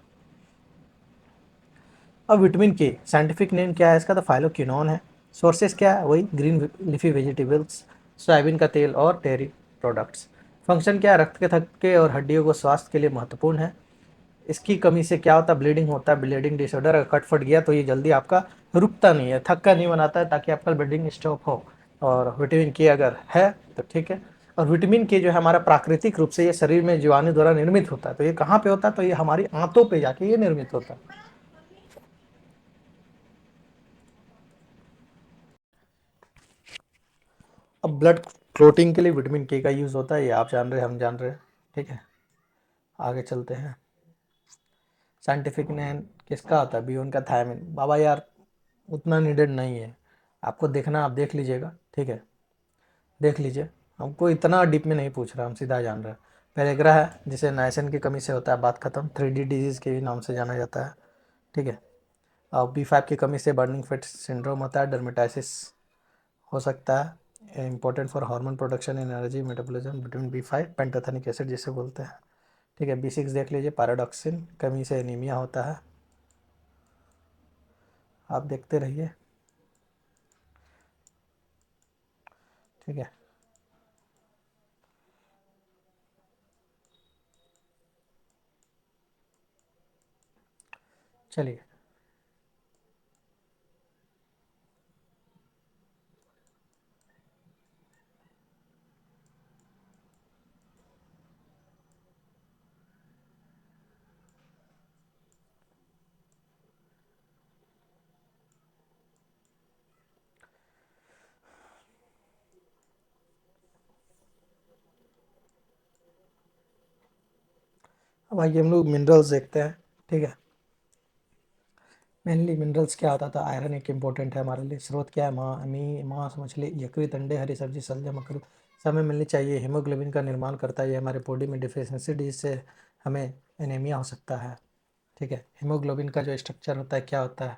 अब विटामिन के साइंटिफिक नेम क्या है इसका, तो फाइलोक्विनोन है। सोर्सेस क्या है, वही ग्रीन लीफी वेजिटेबल्स, सोयाबीन का तेल और डेयरी प्रोडक्ट्स। फंक्शन क्या है, रक्त के थक्के और हड्डियों को स्वास्थ्य के लिए महत्वपूर्ण है। इसकी कमी से क्या होता है, ब्लीडिंग होता है, ब्लीडिंग डिसऑर्डर। अगर कट फट गया तो ये जल्दी आपका रुकता नहीं है, थक्का नहीं बनाता है, ताकि आपका ब्लीडिंग स्टॉप हो। और विटामिन के अगर है तो ठीक है, और विटामिन के जो है हमारा प्राकृतिक रूप से ये शरीर में जीवाणु द्वारा निर्मित होता है। तो ये कहाँ पे होता है? तो ये हमारी आंतों पे जाके ये निर्मित होता है। अब ब्लड क्लोटिंग के लिए विटामिन के का यूज़ होता है, ये आप जान रहे हैं, हम जान रहे हैं। ठीक है, आगे चलते हैं। साइंटिफिक नेम किसका होता है? बी1 का थायमिन। बाबा यार उतना नीडेड नहीं है, आपको देखना आप देख लीजिएगा। ठीक है, देख लीजिए, हमको इतना डीप में नहीं पूछ रहा, हम सीधा जान रहे हैं। पेरेग्रा है जिसे नाइसिन की कमी से होता है, बात खत्म। 3D डिजीज़ के भी नाम से जाना जाता है। ठीक है, और B5 की कमी से बर्निंग फेट सिंड्रोम होता है, डर्मेटाइसिस हो सकता है। Important for hormone production in energy metabolism vitamin B5 pantothenic acid जिसे बोलते हैं। ठीक है, B6 देख लीजिए, पैराडॉक्सिन कमी से एनीमिया होता है। आप देखते रहिए। ठीक है, चलिए। अब आइए हम लोग मिनरल्स देखते हैं। ठीक है, मेनली मिनरल्स क्या होता था? आयरन एक इम्पोर्टेंट है हमारे लिए। स्रोत क्या है? मांस, मछली, यकृत, अंडे, हरी सब्जी, शलजम, अखरोट सब में मिलनी चाहिए। हीमोग्लोबिन का निर्माण करता है ये हमारे बॉडी में। डिफिशियंसी डिजीज से हमें एनीमिया हो सकता है। ठीक है, हीमोग्लोबिन का जो स्ट्रक्चर होता है क्या होता है?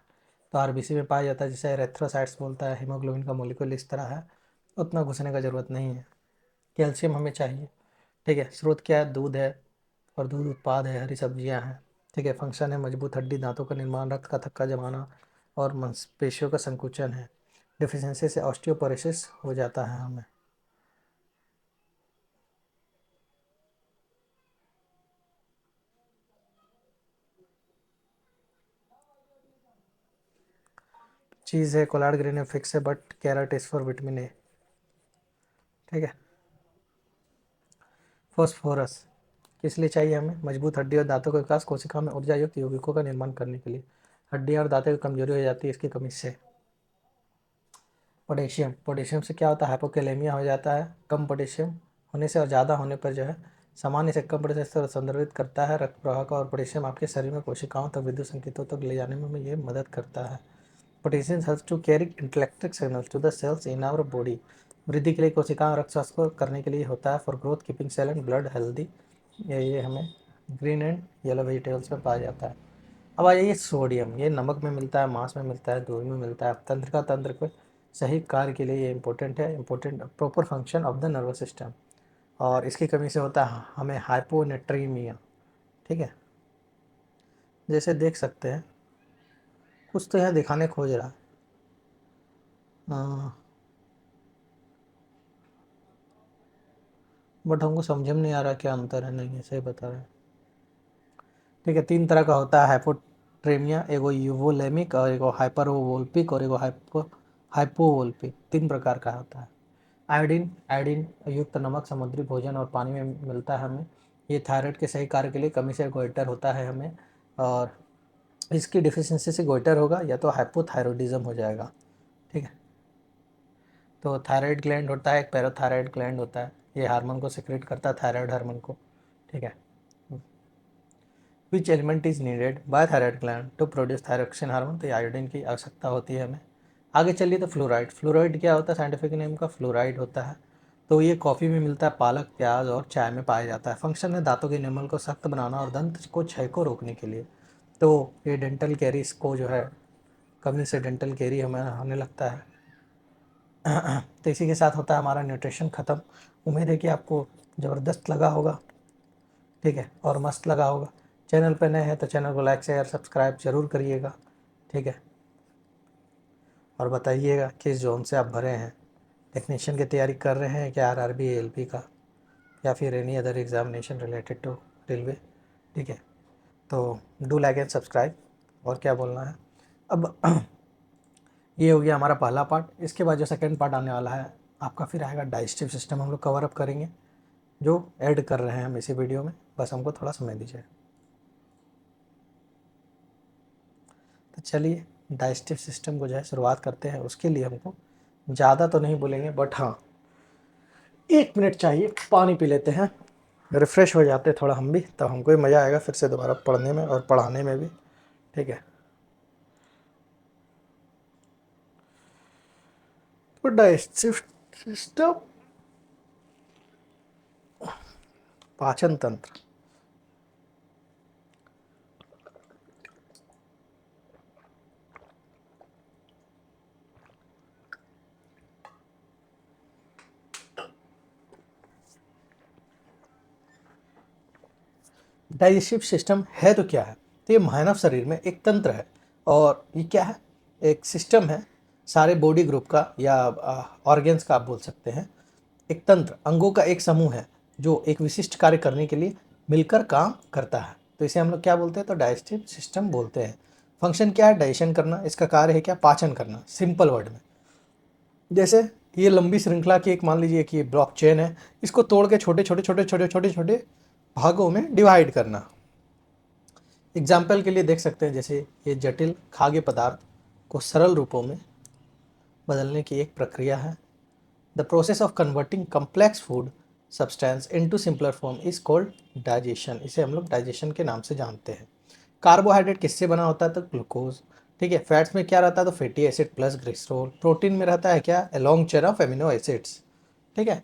तो आरबीसी में पाया जाता है, जिसे एरेथ्रोसाइट्स बोलता है। हीमोग्लोबिन का मॉलिक्यूल इस तरह है, उतना घुसने का ज़रूरत नहीं है। कैल्शियम हमें चाहिए। ठीक है, स्रोत क्या है? दूध है, और दूध उत्पाद है, हरी सब्जियां हैं। ठीक है, फंक्शन है मजबूत हड्डी, दांतों का निर्माण, रक्त का थक्का जमाना और मांसपेशियों का संकुचन है। डिफिशियंसी से ऑस्टियोपोरोसिस हो जाता है हमें। चीज़ है, कोलाड ग्रेन फिक्स है, but carrot is for vitamin A. ठीक है, फॉस्फोरस किस लिए चाहिए हमें? मजबूत हड्डी और दांतों का विकास, कोशिका में ऊर्जा युक्त यौगिकों का निर्माण करने के लिए। हड्डियाँ और दांतें की कमजोरी हो जाती है इसकी कमी से। पोटेशियम, पोटेशियम से क्या होता है? हाइपोकैलेमिया हो जाता है। कम पोटेशियम होने से और ज़्यादा होने पर जो है सामान्य से कम पोटेशियम से संदर्भित करता है रक्त प्रवाह का। और पोटेशियम आपके शरीर में कोशिकाओं तक विद्युत संकेतों तक ले जाने में ये मदद करता है। Potassium helps to carry electric signals to the cells in our body. वृद्धि के लिए कोशिकाओं रक्त स्वास्थ्य को करने के लिए होता है। For growth keeping cell and blood healthy. ये हमें ग्रीन एंड येलो वेजिटेबल्स में पाया जाता है। अब आ जाइए सोडियम। ये नमक में मिलता है, मांस में मिलता है, दूध में मिलता है। तंत्र को सही कार्य के लिए ये इंपॉर्टेंट है। Important proper function of the nervous system. और इसकी कमी से होता है हमें हाइपोनेट्रीमिया। ठीक है, जैसे देख सकते हैं, कुछ तो यहाँ दिखाने खोज रहा है, बट हमको समझ में नहीं आ रहा क्या अंतर है। नहीं, ऐसे ही बता रहे हैं। ठीक है, तीन तरह का होता है हाइपोट्रेमिया, एगो यूवोलेमिक और एगो हाइपरवोल्पिक और एगो हाइपोवोल्पिक। तीन प्रकार का होता है। आयोडीन, आयोडीन युक्त नमक समुद्री भोजन और पानी में मिलता है हमें। ये थायराइड के सही कार्य के लिए कमी से गोइटर होता है हमें। और इसकी डिफिशियंसी से गोइटर होगा या तो हाइपोथायरॉयडिज्म हो जाएगा। ठीक है, तो थायराइड ग्लैंड होता है, एक पैराथायराइड ग्लैंड होता है, ये हार्मोन को सिक्रेट करता है, थायराइड हार्मोन को। ठीक है, which element is needed by thyroid gland to produce thyroxine hormone? तो आयोडीन की आवश्यकता होती है हमें। आगे चलिए, तो फ्लोराइड। फ्लोराइड क्या होता है? साइंटिफिक नेम का फ्लोराइड होता है। तो ये कॉफ़ी में मिलता है, पालक, प्याज और चाय में पाया जाता है। फंक्शन है दांतों के एनिमल को सख्त बनाना और दंत को क्षय को रोकने के लिए। तो ये डेंटल कैरीज को जो है कमी से डेंटल कैरी हमें होने लगता है। तो इसी के साथ होता है हमारा न्यूट्रिशन ख़त्म। उम्मीद है कि आपको ज़बरदस्त लगा होगा। ठीक है, और मस्त लगा होगा। चैनल पे नए हैं तो चैनल को लाइक शेयर सब्सक्राइब ज़रूर करिएगा। ठीक है, और बताइएगा किस जोन से आप भरे हैं। टेक्नीशियन की तैयारी कर रहे हैं क्या? आरआरबी, एएलपी का, या फिर any other examination related to railway. ठीक है, तो डू लाइक एंड सब्सक्राइब। और क्या बोलना है अब? ये हो गया हमारा पहला पार्ट। इसके बाद जो सेकंड पार्ट आने वाला है आपका फिर आएगा डाइजेस्टिव सिस्टम, हम लोग कवर अप करेंगे, जो ऐड कर रहे हैं हम इसी वीडियो में, बस हमको थोड़ा समय दीजिए। तो चलिए डाइजेस्टिव सिस्टम को जो है शुरुआत करते हैं। उसके लिए हमको ज़्यादा तो नहीं बोलेंगे, बट हाँ 1 मिनट चाहिए, पानी पी लेते हैं, रिफ़्रेश हो जाते हैं थोड़ा हम भी, तब हमको भी मज़ा आएगा फिर से दोबारा पढ़ने में और पढ़ाने में भी। ठीक है, तो डाइजेस्टिव सिस्टम, पाचन तंत्र। डाइजेस्टिव सिस्टम है तो क्या है? तो ये मानव शरीर में एक तंत्र है, और ये क्या है? एक सिस्टम है, सारे बॉडी ग्रुप का या ऑर्गेन्स का आप बोल सकते हैं। एक तंत्र, अंगों का एक समूह है जो एक विशिष्ट कार्य करने के लिए मिलकर काम करता है, तो इसे हम लोग क्या बोलते हैं? तो डाइजेस्टिव सिस्टम बोलते हैं। फंक्शन क्या है? डाइजेशन करना। इसका कार्य है क्या? पाचन करना, सिंपल वर्ड में। जैसे ये लंबी श्रृंखला की एक, मान लीजिए कि ब्लॉक चेन है, इसको तोड़ के छोटे छोटे छोटे छोटे छोटे छोटे भागों में डिवाइड करना। एग्जाम्पल के लिए देख सकते हैं, जैसे ये जटिल खाद्य पदार्थ को सरल रूपों में बदलने की एक प्रक्रिया है। The process of converting complex food substance into simpler form is called digestion. इसे हम लोग डाइजेशन के नाम से जानते हैं। कार्बोहाइड्रेट किससे बना होता है? तो ग्लूकोज। ठीक है, फैट्स में क्या रहता है? तो fatty acid plus glycerol. Protein में रहता है क्या? A long chain of amino acids. ठीक है,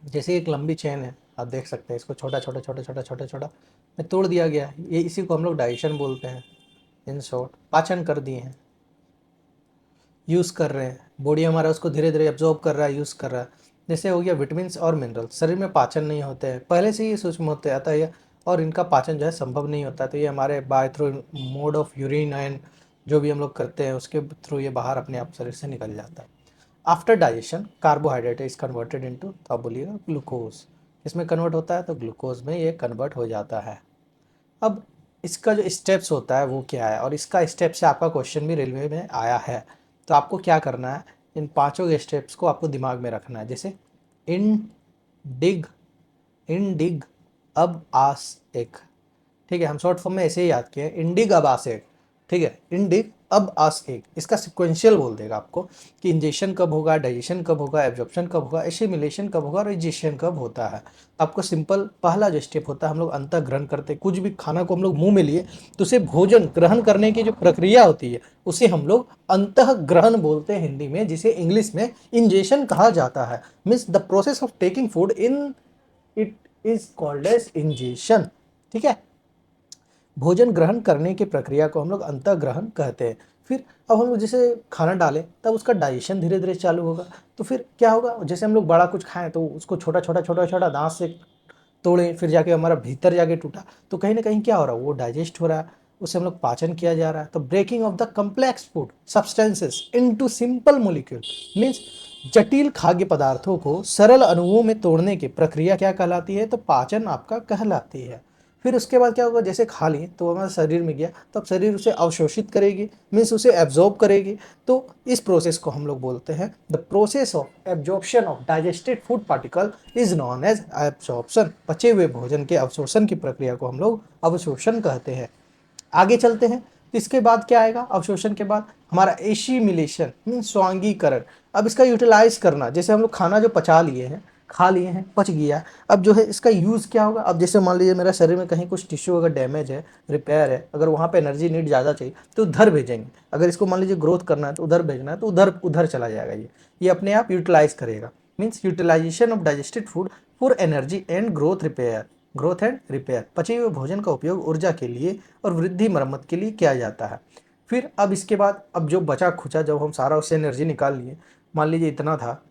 जैसे एक लंबी चेन है, आप देख सकते हैं, इसको छोटा छोटा छोटा छोटा छोटा छोटा में तोड़ दिया गया, ये इसी को हम लोग डाइजेशन बोलते हैं। इन शॉर्ट, पाचन कर दिए हैं, यूज़ कर रहे हैं, बॉडी हमारा उसको धीरे धीरे एब्जॉर्ब कर रहा है, यूज़ कर रहा है। जैसे हो गया विटामिन और मिनरल्स, शरीर में पाचन नहीं होते हैं, पहले से ही सूक्ष्म होते आता है, और इनका पाचन जो है संभव नहीं होता, तो ये हमारे by through mode of urine and जो भी हम लोग करते हैं उसके थ्रू ये बाहर अपने आप शरीर से निकल जाता है। After digestion carbohydrate is converted into, तो आप बोलिएगा ग्लूकोज। इसमें कन्वर्ट होता है तो ग्लूकोज में ये कन्वर्ट हो जाता है। अब इसका जो स्टेप्स होता है वो क्या है, और इसका स्टेप से आपका क्वेश्चन भी रेलवे में आया है। तो आपको क्या करना है, इन पांचों स्टेप्स को आपको दिमाग में रखना है। जैसे इन डिग, इन डिग अब आस एक। ठीक है, हम शॉर्ट फॉर्म में ऐसे ही याद किए, इंडिग अब आस एक। ठीक है, इंडिग अब आस एक, इसका सिक्वेंशियल बोल देगा आपको कि इंजेक्शन कब होगा, डाइजेशन कब होगा, एब्जॉर्प्शन कब होगा, एसिमिलेशन कब होगा और इजेशन कब होता है। आपको सिंपल पहला जो स्टेप होता है, हम लोग अंतः ग्रहण करते हैं, कुछ भी खाना को हम लोग मुंह में लिए तो उसे भोजन ग्रहण करने की जो प्रक्रिया होती है उसे हम लोग अंतः ग्रहण बोलते हैं हिंदी में, जिसे इंग्लिश में इंजेशन कहा जाता है। Means the process of taking food in, it is called as ingestion. ठीक है, भोजन ग्रहण करने की प्रक्रिया को हम लोग अंतः ग्रहण कहते हैं। फिर अब हम लोग जैसे खाना डालें तब उसका डाइजेशन धीरे धीरे चालू होगा। तो फिर क्या होगा, जैसे हम लोग बड़ा कुछ खाएं तो उसको छोटा छोटा छोटा छोटा दांत से तोड़े, फिर जाके हमारा भीतर जाके टूटा, तो कहीं ना कहीं क्या हो रहा है, वो डाइजेस्ट हो रहा है, उससे हम लोग पाचन किया जा रहा है। तो breaking of the complex food substances into simple molecule means, जटिल खाद्य पदार्थों को सरल अणुओं में तोड़ने की प्रक्रिया क्या कहलाती है? तो पाचन आपका कहलाती है। फिर उसके बाद क्या होगा, जैसे खा लिए तो हमारे शरीर में गया, तब शरीर उसे अवशोषित करेगी, मीन्स उसे एब्जॉर्ब करेगी। तो इस प्रोसेस को हम लोग बोलते हैं the process of absorption of digested food particle is known as absorption. पचे हुए भोजन के अवशोषण की प्रक्रिया को हम लोग अवशोषण कहते हैं। आगे चलते हैं, तो इसके बाद क्या आएगा, अवशोषण के बाद हमारा एशिमिलेशन मीन्स स्वांगीकरण। अब इसका यूटिलाइज करना, जैसे हम लोग खाना जो पचा लिए हैं, खा लिए हैं, पच गया, अब जो है इसका यूज़ क्या होगा। अब जैसे मान लीजिए मेरा शरीर में कहीं कुछ टिश्यू अगर डैमेज है, रिपेयर है, अगर वहाँ पे एनर्जी नीड ज़्यादा चाहिए तो उधर भेजेंगे। अगर इसको मान लीजिए ग्रोथ करना है तो उधर भेजना है, तो उधर उधर चला जाएगा, ये अपने आप यूटिलाइज करेगा। Means utilization of digested food for energy and growth repair, growth and repair. पचे हुए भोजन का उपयोग ऊर्जा के लिए और वृद्धि मरम्मत के लिए किया जाता है। फिर अब इसके बाद, अब जो बचा खुचा, जब हम सारा उससे एनर्जी निकाल लिए, मान लीजिए इतना था,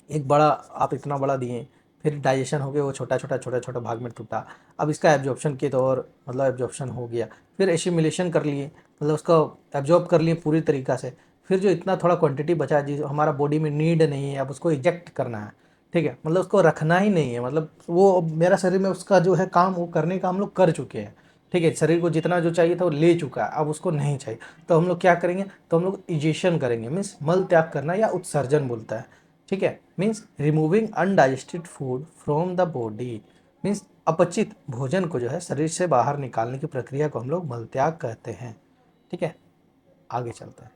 एक बड़ा आप इतना बड़ा दिए, फिर डाइजेशन हो गया, वो छोटा छोटा छोटा छोटा भाग में टूटा, अब इसका एब्जॉर्प्शन के तौर मतलब एब्जॉर्प्शन हो गया, फिर एसिमिलेशन कर लिए, मतलब उसको एब्जॉर्ब कर लिए पूरी तरीक़ा से। फिर जो इतना थोड़ा क्वांटिटी बचा जो हमारा बॉडी में नीड नहीं है, अब उसको इजेक्ट करना है। ठीक है, मतलब उसको रखना ही नहीं है, मतलब वो मेरा शरीर में उसका जो है काम वो करने का हम लोग कर चुके हैं। ठीक है, शरीर को जितना जो चाहिए था वो ले चुका है, अब उसको नहीं चाहिए, तो हम लोग क्या करेंगे, तो हम लोग इजेशन करेंगे, मीन्स मल त्याग करना या उत्सर्जन बोलता है। ठीक है, means removing undigested food from the body, means अपचित भोजन को जो है शरीर से बाहर निकालने की प्रक्रिया को हम लोग मल त्याग कहते हैं। ठीक है, आगे चलते हैं।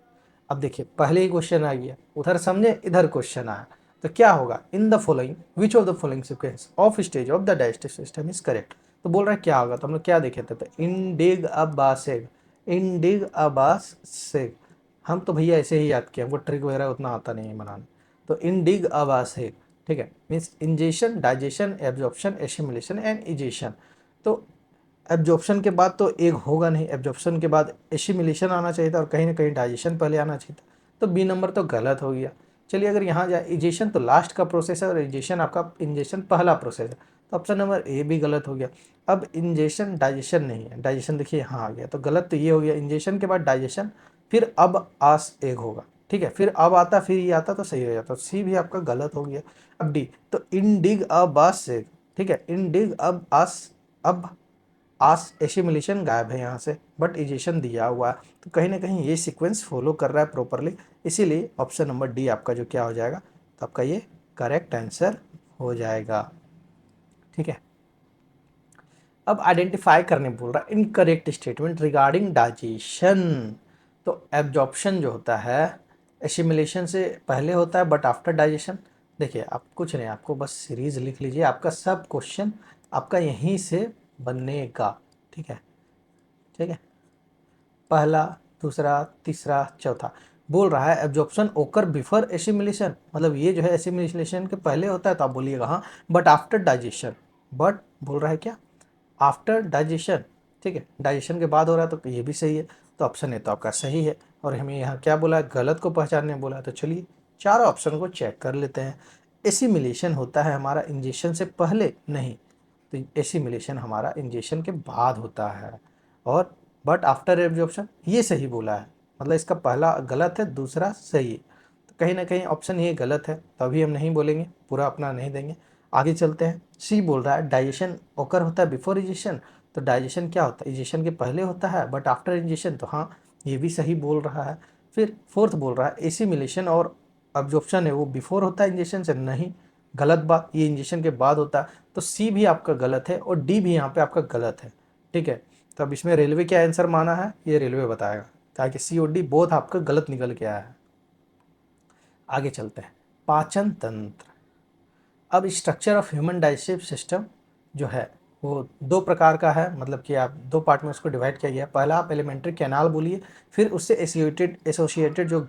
अब देखिए पहले ही क्वेश्चन आ गया, उधर समझे इधर क्वेश्चन आया, तो क्या होगा, in the following which of the following sequence of stage of the digestive system is correct. तो बोल रहा है क्या होगा, तो हम लोग क्या देखे थे, तो इंडिग अबासेग, इंडिग अबासेग, हम तो भैया ऐसे ही याद किया, हमको ट्रिक वगैरह उतना आता नहीं है बनाना। तो इंडिग अबासेग, ठीक है, means ingestion, digestion, absorption, assimilation and egestion. तो एब्जॉर्प्शन के बाद तो एक होगा नहीं, एब्जॉर्प्शन के बाद एसिमिलेशन आना चाहिए था और कहीं ना कहीं डाइजेशन पहले आना चाहिए था, तो बी नंबर तो गलत हो गया। चलिए अगर यहाँ जाए, इजेशन तो लास्ट का प्रोसेस है और इजेशन आपका इंजेशन पहला प्रोसेस है, तो ऑप्शन नंबर ए भी गलत हो गया। अब इंजेशन डाइजेशन नहीं है, डाइजेशन देखिए यहाँ आ गया, तो गलत तो ये हो गया, इंजेशन के बाद डाइजेशन, फिर अब आस एक होगा। ठीक है, फिर अब आता फिर ये आता तो सही हो जाता, सी भी आपका गलत हो गया। अब डी, तो इंडिग अब आस से, ठीक है, इंडिग अब आस, अब आस एसिमिलेशन गायब है यहाँ से, बट इजेशन दिया हुआ है, तो कहीं ना कहीं ये सीक्वेंस फॉलो कर रहा है प्रॉपरली, इसीलिए ऑप्शन नंबर डी आपका जो क्या हो जाएगा, तो आपका ये करेक्ट आंसर हो जाएगा। ठीक है, अब आइडेंटिफाई करने बोल रहा है इनकरेक्ट स्टेटमेंट रिगार्डिंग डाइजेशन। तो एब्जॉर्प्शन जो होता है एसिमिलेशन से पहले होता है बट आफ्टर डाइजेशन। देखिए आप कुछ नहीं, आपको बस सीरीज लिख लीजिए, आपका सब क्वेश्चन आपका यहीं से बनेगा। ठीक है, ठीक है, पहला, दूसरा, तीसरा, चौथा, बोल रहा है एब्जॉर्प्शन ओकर बिफोर एसिमिलेशन, मतलब ये जो है एसिमिलेशन के पहले होता है, तो आप बोलिएगा हाँ, बट आफ्टर डाइजेशन, बट बोल रहा है क्या, आफ्टर डाइजेशन। ठीक है, डाइजेशन के बाद हो रहा है, तो ये भी सही है, तो ऑप्शन ए तो आपका सही है। और हमें यहाँ क्या बोला है, गलत को पहचानने बोला है, तो चलिए चारों ऑप्शन को चेक कर लेते हैं। एसिमिलेशन होता है हमारा इंजेक्शन से पहले नहीं, तो एसिमिलेशन हमारा इंजेक्शन के बाद होता है। और बट आफ्टर एब्जॉर्प्शन ये सही बोला है, मतलब इसका पहला गलत है, दूसरा सही है, तो कहीं ना कहीं ऑप्शन ये गलत है, तो अभी हम नहीं बोलेंगे, पूरा अपना नहीं देंगे। आगे चलते हैं, सी बोल रहा है डाइजेशन ओकर होता है बिफोर इजेशन, तो डाइजेशन क्या होता है, इजेशन के पहले होता है बट आफ्टर इंजेशन, तो हाँ ये भी सही बोल रहा है। फिर फोर्थ बोल रहा है एसिमिलेशन और अब्जॉर्प्शन है वो बिफोर होता है इंजेक्शन से, नहीं, गलत बात, ये इंजेक्शन के बाद होता है, तो सी भी आपका गलत है और डी भी यहाँ पे आपका गलत है। ठीक है, तो अब इसमें रेलवे क्या आंसर माना है, ये रेलवे बताएगा, ताकि सी और डी बोथ आपका गलत निकल के आया है। आगे चलते हैं, पाचन तंत्र। अब structure of human digestive system जो है वो दो प्रकार का है, मतलब कि आप दो पार्ट में उसको डिवाइड किया गया है। पहला आप एलिमेंट्री कैनाल बोलिए, फिर उससे एसोसिएटेड जो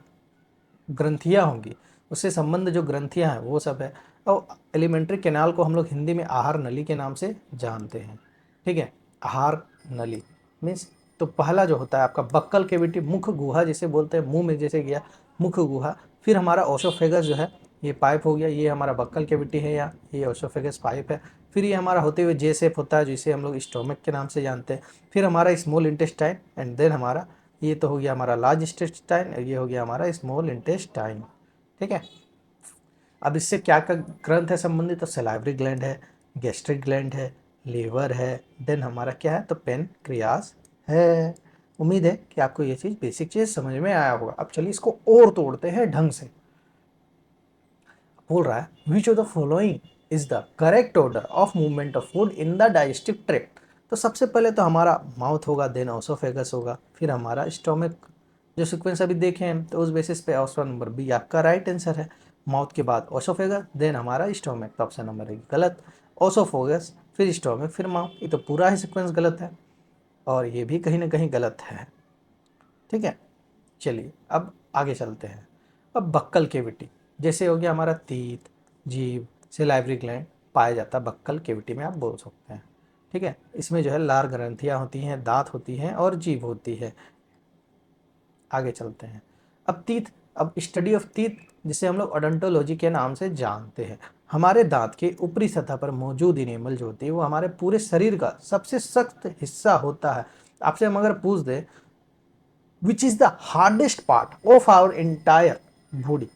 ग्रंथियाँ होंगी, उससे संबंध जो ग्रंथियाँ हैं वो सब है। और एलिमेंट्री कैनाल को हम लोग हिंदी में आहार नली के नाम से जानते हैं। ठीक है, आहार नली मीन्स, तो पहला जो होता है आपका बक्कल कैविटी, मुख गुहा जिसे बोलते हैं, मुंह में जैसे गया मुख गुहा, फिर हमारा ओसोफेगस जो है ये पाइप हो गया, ये हमारा बक्कल कैविटी है या ये ओसोफेगस पाइप है। फिर ये हमारा होते हुए जे शेप होता है जिसे हम लोग स्टोमक के नाम से जानते हैं। फिर हमारा स्मॉल इंटेस्टाइन एंड देन हमारा ये तो हो गया हमारा लार्ज इंटेस्टाइन, ये हो गया हमारा स्मॉल इंटेस्टाइन। ठीक है, अब इससे क्या का ग्रंथ है संबंधित, तो सलाइवरी ग्लैंड है, गैस्ट्रिक ग्लैंड है, लीवर है, देन हमारा क्या है, तो पेनक्रियास है। उम्मीद है कि आपको ये चीज़ बेसिक चीज़ समझ में आया होगा। अब चलिए इसको और तोड़ते हैं ढंग से। बोल रहा है which of the following is the correct order of movement of food in the digestive tract. तो सबसे पहले तो हमारा माउथ होगा, देन ओसोफेगस होगा, फिर हमारा स्टोमक, जो सीक्वेंस अभी देखे हैं, तो उस बेसिस पे ऑप्शन नंबर बी आपका राइट आंसर है। माउथ के बाद ओसोफेगस, देन हमारा स्टोमक, तो ऑप्शन नंबर ए गलत। ओसोफोगस फिर स्टोमक फिर माउथ, ये तो पूरा ही सीक्वेंस गलत है और ये भी कहीं ना कहीं गलत है। ठीक है, चलिए अब आगे चलते हैं। अब बक्कल केविटी जैसे हो गया हमारा तीत, जीभ, सलाइवरी ग्लैंड पाया जाता है बक्कल केविटी में, आप बोल सकते हैं। ठीक है, इसमें जो है लार ग्रंथियाँ होती हैं, दांत होती हैं और जीभ होती है। आगे चलते हैं, अब तीत, अब स्टडी ऑफ तीत जिसे हम लोग ओडोंटोलॉजी के नाम से जानते हैं। हमारे दांत के ऊपरी सतह पर मौजूद इनेमल जो होती है वो हमारे पूरे शरीर का सबसे सख्त हिस्सा होता है। आपसे हम अगर पूछ दें which is the hardest part of our entire body,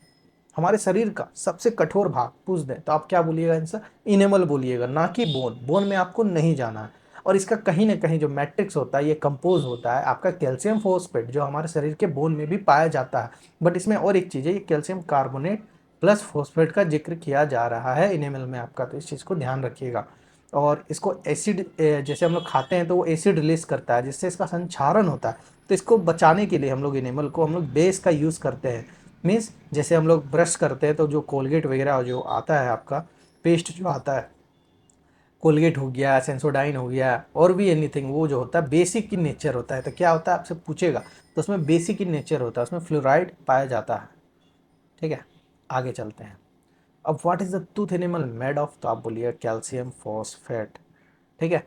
हमारे शरीर का सबसे कठोर भाग पूछ दें तो आप क्या बोलिएगा आंसर, इनेमल बोलिएगा, ना कि बोन। बोन में आपको नहीं जाना है। और इसका कहीं ना कहीं जो मैट्रिक्स होता है ये कंपोज होता है आपका कैल्शियम फॉस्फेट, जो हमारे शरीर के बोन में भी पाया जाता है। बट इसमें और एक चीज़ है, ये कैल्शियम कार्बोनेट प्लस फॉस्फेट का जिक्र किया जा रहा है इनेमल में आपका, तो इस चीज़ को ध्यान रखिएगा। और इसको एसिड जैसे हम लोग खाते हैं तो वो एसिड रिलीज करता है जिससे इसका संक्षारण होता है। तो इसको बचाने के लिए हम लोग इनेमल को हम लोग बेस का यूज़ करते हैं। मीन्स जैसे हम लोग ब्रश करते हैं तो जो कोलगेट वगैरह जो आता है आपका पेस्ट जो आता है, कोलगेट हो गया, सेंसोडाइन हो गया, और भी एनीथिंग, वो जो होता है बेसिक इन नेचर होता है। तो क्या होता है आपसे पूछेगा, तो उसमें बेसिक इन नेचर होता है, उसमें फ्लोराइड पाया जाता है। ठीक है, आगे चलते हैं। अब what is the tooth animal made of, तो आप बोलिए कैल्शियम फॉस्फेट। ठीक है,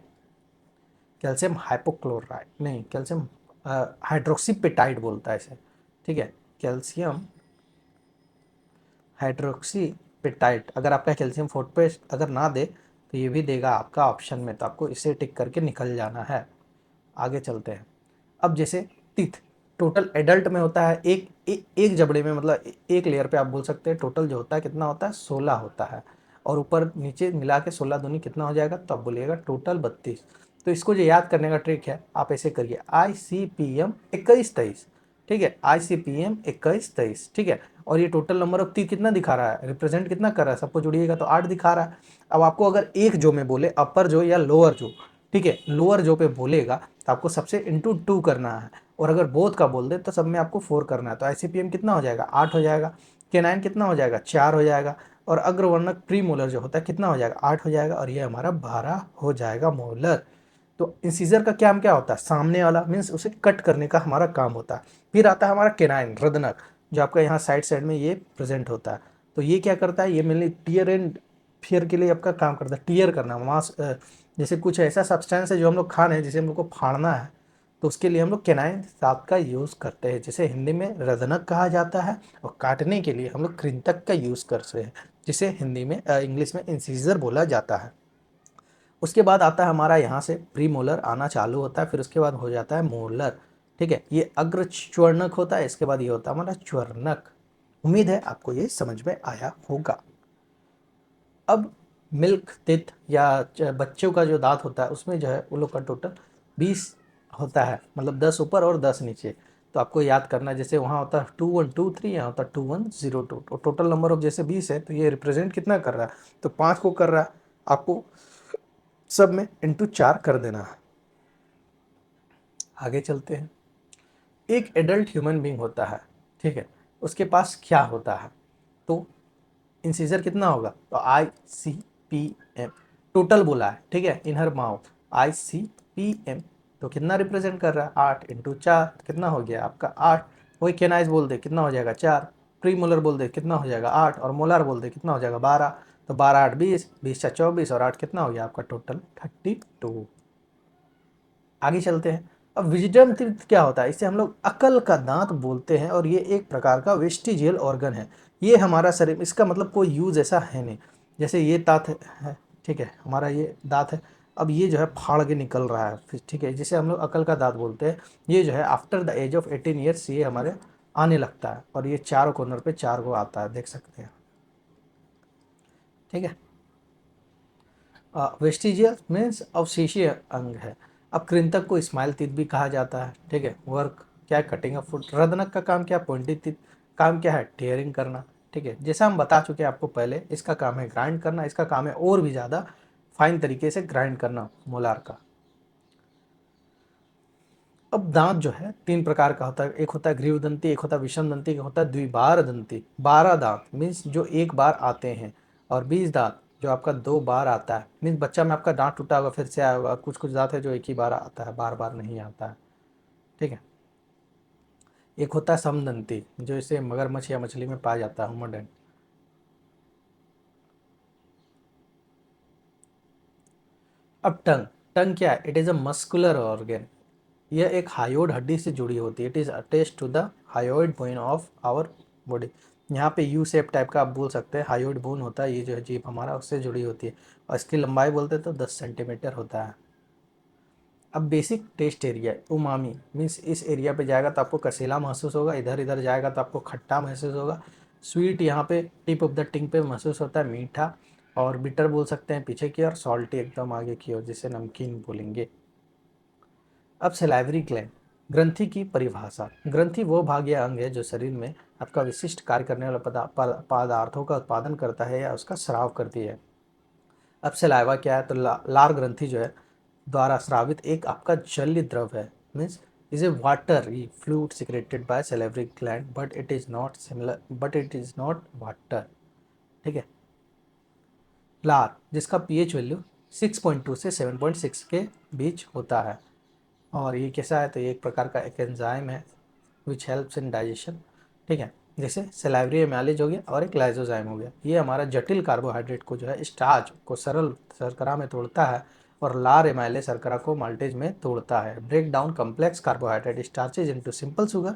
कैल्शियम हाइपोक्लोराइड नहीं, कैल्शियम हाइड्रोक्सीपेटाइड बोलता है इसे। ठीक है, कैल्शियम हाइड्रोक्सीपेटाइड। अगर आपका कैल्शियम फोस्फेट अगर ना दे तो ये भी देगा आपका ऑप्शन में, तो आपको इसे टिक करके निकल जाना है। आगे चलते हैं। अब जैसे टीथ टोटल एडल्ट में होता है एक जबड़े में, मतलब एक लेयर पे आप बोल सकते हैं टोटल जो होता है कितना होता है, 16 होता है। और ऊपर नीचे मिला के 16 दूनी कितना हो जाएगा, तो आप बोलिएगा टोटल 32। तो इसको जो याद करने का ट्रिक है, आप ऐसे करिए ICPM 21-23। ठीक है, ICPM 21-23। ठीक है, और ये टोटल नंबर ऑफ टीथ कितना दिखा रहा है, रिप्रेजेंट कितना कर रहा है, सबको जोड़िएगा तो 8 दिखा रहा है। अब आपको अगर एक जो में बोले अपर जो या लोअर जो, ठीक है, लोअर जो पे बोलेगा तो आपको सबसे इंटू 2 करना है, और अगर बोथ का बोल दे तो सब में आपको 4 करना है। तो ICPM कितना हो जाएगा, 8 हो जाएगा। केनाइन कितना हो जाएगा, 4 हो जाएगा। और अग्रवर्णक प्री मोलर जो होता है कितना हो जाएगा, 8 हो जाएगा, और ये हमारा 12 हो जाएगा मोलर। तो इंसीजर का काम क्या होता है, सामने वाला मीन्स उसे कट करने का हमारा काम होता है। फिर आता है हमारा केनाइन रदनक, जो आपका यहाँ साइड साइड में ये प्रेजेंट होता है। तो ये क्या करता है, ये मेनली टीयर एंड फियर के लिए आपका काम करता है, टीयर करना मांस। जैसे कुछ ऐसा सब्सटेंस है जो हम लोग खा रहे हैं जिसे हम लोग को फाड़ना है, तो उसके लिए हम लोग केनाइन दांत का यूज़ करते हैं, जिसे हिंदी में रदनक कहा जाता है। और काटने के लिए हम लोग कृंतक का यूज़ करते हैं, जिसे हिंदी में इंग्लिश में इंसीजर बोला जाता है। उसके बाद आता है हमारा यहाँ से प्री मोलर आना चालू होता है, फिर उसके बाद हो जाता है मोलर। ठीक है, ये अग्र च्वर्णक होता है, इसके बाद ये होता है हमारा च्वर्णक। उम्मीद है आपको ये समझ में आया होगा। अब मिल्क टीथ या बच्चों का जो दांत होता है उसमें जो है वो लोग का टोटल 20 होता है, मतलब 10 ऊपर और 10 नीचे। तो आपको याद करना है, जैसे वहाँ होता है 2123, यहाँ होता है 2102। तो टोटल नंबर ऑफ जैसे 20 है, तो ये रिप्रेजेंट कितना कर रहा है, तो 5 को कर रहा है। आपको सब में इंटू 4 कर देना है। आगे चलते हैं। एक एडल्ट ह्यूमन बींग होता है, ठीक है, उसके पास क्या होता है, तो इंसीजर कितना होगा, तो ICPM टोटल बोला है। ठीक है, इन हर माउथ ICPM, तो कितना रिप्रेजेंट कर रहा है, 8 इंटू 4 कितना हो गया आपका 8। वही केनाइज बोल दे कितना हो जाएगा 4, प्री मोलर बोल दे कितना हो जाएगा 8, और मोलर बोल दे कितना हो जाएगा 12। तो 12 8 20, 20 4 24, और 8 कितना हो गया आपका टोटल 32। आगे चलते हैं। अब विजडम टीथ क्या होता है, इसे हम लोग अकल का दांत बोलते हैं, और ये एक प्रकार का वेस्टिजियल ऑर्गन है। ये हमारा शरीर, इसका मतलब कोई यूज ऐसा है नहीं। जैसे ये दांत है, ठीक है, हमारा ये दांत है। अब ये जो है फाड़ के निकल रहा है फिर, ठीक है, जिसे हम लोग अकल का दांत बोलते हैं। ये जो है after the age of 18 years ये हमारे आने लगता है, और ये चारों कॉर्नर पे 4 को आता है, देख सकते हैं। ठीक है, वेस्टिजियल मीन्स अवशेषीय अंग है। अब कृंतक को स्माइल टीथ भी कहा जाता है। ठीक है, वर्क क्या है, कटिंग ऑफ फूड। रदनक का काम क्या है, पॉइंटी टीथ काम क्या है, टेयरिंग करना। ठीक है, जैसा हम बता चुके हैं आपको पहले, इसका काम है ग्राइंड करना, इसका काम है और भी ज़्यादा फाइन तरीके से ग्राइंड करना मोलार का। अब दांत जो है 3 प्रकार का होता है, एक होता है ग्रीवदंती, एक होता है विषम दंती, एक होता है द्विबार दंती। 12 दांत मीन्स जो एक बार आते हैं, और 20 दांत जो आपका 2 बार आता है। मीन्स बच्चा में आपका दांत टूटा होगा फिर से आया होगा, कुछ कुछ दांत है जो एक ही बार आता है, बार बार नहीं आता है। ठीक है, एक होता है समदंती, जो इसे मगरमच्छ या मछली में पाया जाता है, हुमरडेंट। अब टंग, टंग क्या है, it is a muscular organ. यह एक हायोइड हड्डी से जुड़ी होती है। It is attach to the hyoid bone of our body. यहाँ पे यू शेप टाइप का आप बोल सकते हैं, हायोइड बोन होता है, ये जो है जीभ हमारा उससे जुड़ी होती है, और इसकी लंबाई बोलते हैं तो 10 सेंटीमीटर होता है। अब basic taste area, umami means इस एरिया पे जाएगा तो आपको कसेला महसूस होगा, इधर इधर जाएगा तो आपको खट्टा महसूस होगा। स्वीट यहाँ पे टिप ऑफ द टिंग पे महसूस होता है, मीठा। और बिटर बोल सकते हैं पीछे की, और सॉल्टी एकदम आगे की ओर, जिसे नमकीन बोलेंगे। अब सलाइवरी ग्लैंड, ग्रंथि की परिभाषा। ग्रंथि वो भाग या अंग है जो शरीर में आपका विशिष्ट कार्य करने वाले पदार्थों का उत्पादन करता है या उसका स्राव करती है। अब सलाइवा क्या है, तो लार ग्रंथि जो है द्वारा स्रावित एक आपका जलीय द्रव है, means is a watery fluid secreted by salivary gland, but it is not water. ठीक है। लार जिसका पीएच वैल्यू 6.2 से 7.6 के बीच होता है, और ये कैसा है, तो ये एक प्रकार का एक एंजाइम है विच हेल्प्स इन डाइजेशन। ठीक है। जैसे सलाइवरी एमाइलेज हो गया और एक लाइजोजाइम हो गया, ये हमारा जटिल कार्बोहाइड्रेट को जो है स्टार्च को सरल शर्करा में तोड़ता है, और लार एमाइलेज शर्करा को माल्टेज में तोड़ता है। Break down complex carbohydrate starches into simple sugar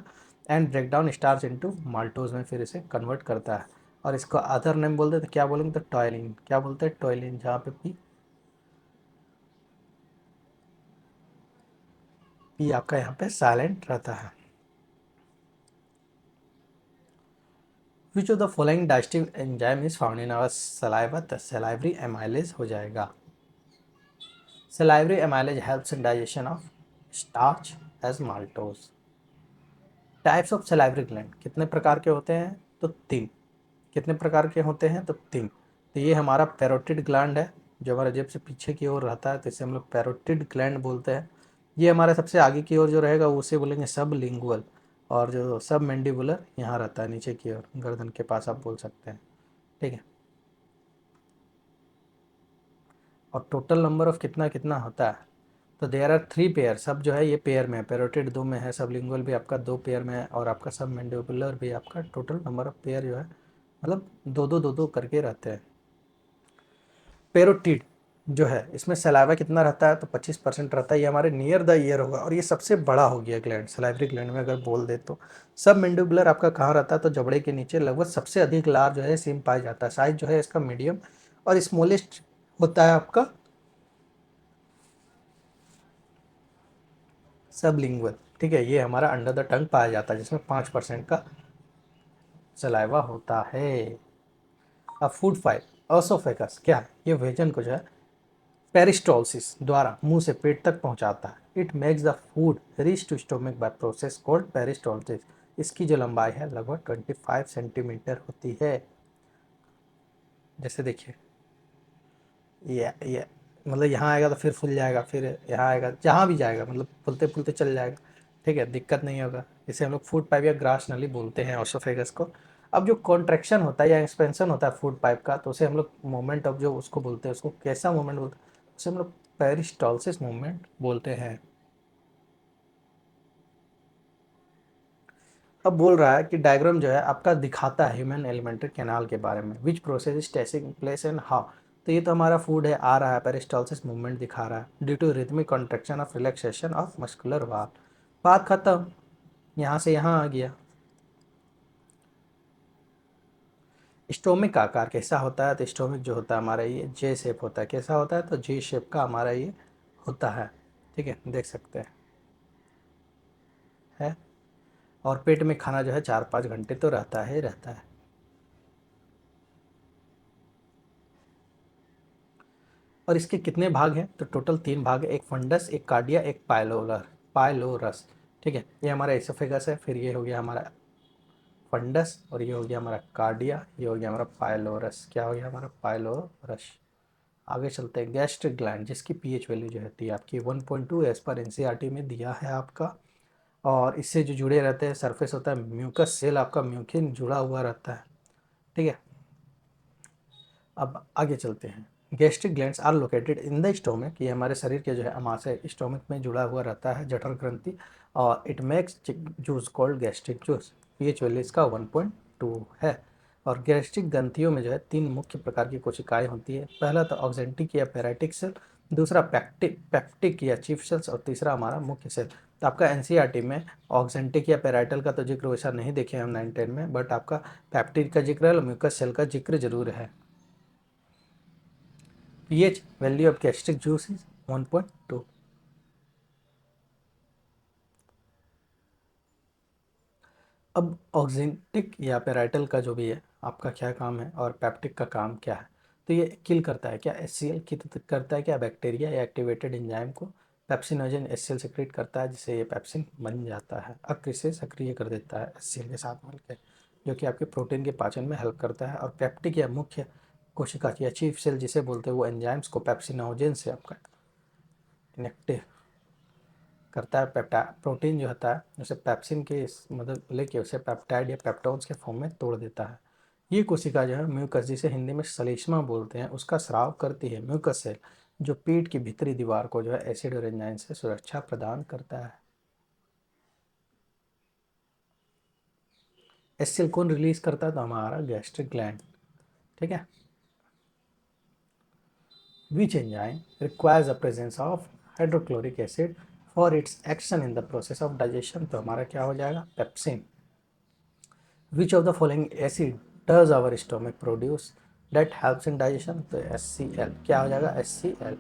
and break down starch into maltose में फिर इसे कन्वर्ट करता है। और इसको अदर नेम बोलते हैं तो क्या बोलेंगे, तो टॉयलिन। क्या बोलते हैं, टॉयलिन, जहाँ पे पी आपका यहाँ पे साइलेंट रहता है। Which of the following digestive enzyme is found in our saliva, the salivary amylase हो जाएगा। Salivary amylase helps in digestion of starch as maltose. Types of salivary gland, कितने प्रकार के होते हैं, तो तीन। कितने प्रकार के होते हैं, तो तीन। तो ये हमारा पैरोटिड ग्लैंड है, जो हमारा जेब से पीछे की ओर रहता है, तो इसे हम लोग पैरोटिड ग्लैंड बोलते हैं। ये हमारे सबसे आगे की ओर जो रहेगा उसे बोलेंगे सब लिंगुअल, और जो सब मैंडिबुलर यहाँ रहता है नीचे की ओर, गर्दन के पास आप बोल सकते हैं। ठीक है। और टोटल नंबर ऑफ कितना कितना होता है, तो देयर आर 3 पेयर। सब जो है ये पेयर में है, पैरोटिड 2 में है, सब लिंगुअल भी आपका 2 पेयर में है, और आपका सब मैंडिबुलर भी आपका टोटल नंबर ऑफ पेयर जो है मतलब दो दो करके रहते हैं। पेरोटिड जो है इसमें सलाइवा कितना रहता है, तो 25% रहता है, ये हमारे नियर द ईयर होगा, और ये सबसे बड़ा हो गया ग्लैंड सलाइवरी ग्लैंड में अगर बोल दे तो। सब मैंडिबुलर आपका कहाँ रहता है, तो जबड़े के नीचे लगभग सबसे अधिक लार जो है सीम पाया जाता है। साइज जो है इसका मीडियम, और स्मॉलेस्ट होता है आपका सबलिंगुअल। ठीक है। ये हमारा अंडर द टंग पाया जाता है, जिसमें 5% का सलाइवा होता है। अब फूड फाइल ओसोफेगस क्या है, ये भोजन को जो है पेरिस्टोलसिस द्वारा मुंह से पेट तक पहुंचाता है। It makes the food reach to stomach by process called peristalsis. इसकी जो लंबाई है लगभग 25 सेंटीमीटर होती है। जैसे देखिए, ये मतलब यहाँ आएगा तो फिर फूल जाएगा, फिर यहाँ आएगा, जहाँ भी जाएगा मतलब फूलते फूलते चल जाएगा। ठीक है, दिक्कत नहीं होगा। इसे हम लोग फूड पाइप या ग्रास नली बोलते हैं ओसोफेगस को। अब जो कॉन्ट्रैक्शन होता है या एक्सपेंशन होता है फूड पाइप का, तो उसे हम लोग मोमेंट ऑफ जो उसको बोलते हैं, उसको कैसा मोमेंट बोलते हैं, उसे हम लोग पेरिस्टॉलसिस मूवमेंट बोलते हैं। अब बोल रहा है कि डायग्राम जो है आपका दिखाता है ह्यूमन एलिमेंट्री कैनाल के बारे में, which process is taking place and how. तो ये तो हमारा फूड है, आ रहा है, पेरिस्टॉलसिस मूवमेंट दिखा रहा है due to rhythmic contraction of relaxation of muscular wall. बात खत्म, यहाँ से यहाँ आ गया। स्टोमिक का आकार कैसा होता है, तो स्टोमिक जो होता है हमारा ये जे शेप होता है। कैसा होता है, तो जे शेप का हमारा ये होता है। ठीक है, देख सकते हैं है। और पेट में खाना जो है 4-5 घंटे तो रहता है रहता है। और इसके कितने भाग हैं, तो टोटल 3 भाग है, एक फंडस, एक कार्डिया, एक पाइलोरस। ठीक है, ये हमारा एसोफेगस है, फिर ये हो गया हमारा फंडस, और ये हो गया हमारा कार्डिया, ये हो गया हमारा पाइलोरस। क्या हो गया हमारा पाइलोरस। आगे चलते हैं, गैस्ट्रिक ग्लैंड जिसकी पीएच वैल्यू जो रहती है आपकी 1.2 एज पर एनसीईआरटी में दिया है आपका। और इससे जो जुड़े रहते हैं सरफेस होता है म्यूकस सेल, आपका म्यूकिन जुड़ा हुआ रहता है। ठीक है। अब आगे चलते हैं, gastric glands are located in the stomach. ये हमारे शरीर के जो है अमाशय स्टोमक में जुड़ा हुआ रहता है, जठर ग्रंथि। और it makes juice called gastric juice. PH value इसका 1.2 है। और गैस्ट्रिक ग्रंथियों में जो है 3 मुख्य प्रकार की कोशिकाएं होती है। पहला तो ऑक्जेंटिक या पैराटिक सेल, दूसरा पेप्टिक या चीफ सेल्स, और तीसरा हमारा मुख्य सेल। तो आपका एनसीईआरटी में ऑक्जेंटिक या पैराइटल का तो जिक्र वैसा नहीं देखे हम 9-10 में, बट आपका पेप्टिक का जिक्र है और म्यूकस सेल का जिक्र जरूर है। pH value of gastric juice is 1.2. अब ऑक्जेंटिक या पेराइटल का जो भी है आपका क्या काम है, और पैप्टिक का काम क्या है, तो ये किल करता है क्या, HCl किल करता है क्या बैक्टीरिया या एक्टिवेटेड एंजाइम को। पेप्सिनोजन HCl सिक्रेट करता है जिससे ये पेप्सिन बन जाता है। अक्र से सक्रिय कर देता है HCl के साथ मिलकर, जो कि आपके प्रोटीन के पाचन में हेल्प करता है। और पेप्टिक या मुख्य कोशिका या चीफ सेल जिसे बोलते हैं वो एंजाइम्स को पेप्सिनोजन से आपका इनेक्टिव करता है। पेप्टा प्रोटीन जो होता है उसे पेप्सिन के मदद लेके उसे पेप्टाइड या पेप्टोन्स के फॉर्म में तोड़ देता है। ये कोशिका जो है म्यूकस, जिसे हिंदी में सलीस्मा बोलते हैं, उसका स्राव करती है। म्यूकस सेल जो पेट की भीतरी दीवार को जो है एसिड और एंजाइम से सुरक्षा प्रदान करता है। एसिल कौन रिलीज करता है, तो हमारा गैस्ट्रिक ग्लैंड। ठीक है। Which enzyme requires the presence of hydrochloric acid for its action in the process of digestion, तो हमारा क्या हो जाएगा, pepsin. Which of the following acid does our stomach produce that helps in digestion, तो HCl क्या हो जाएगा, HCl।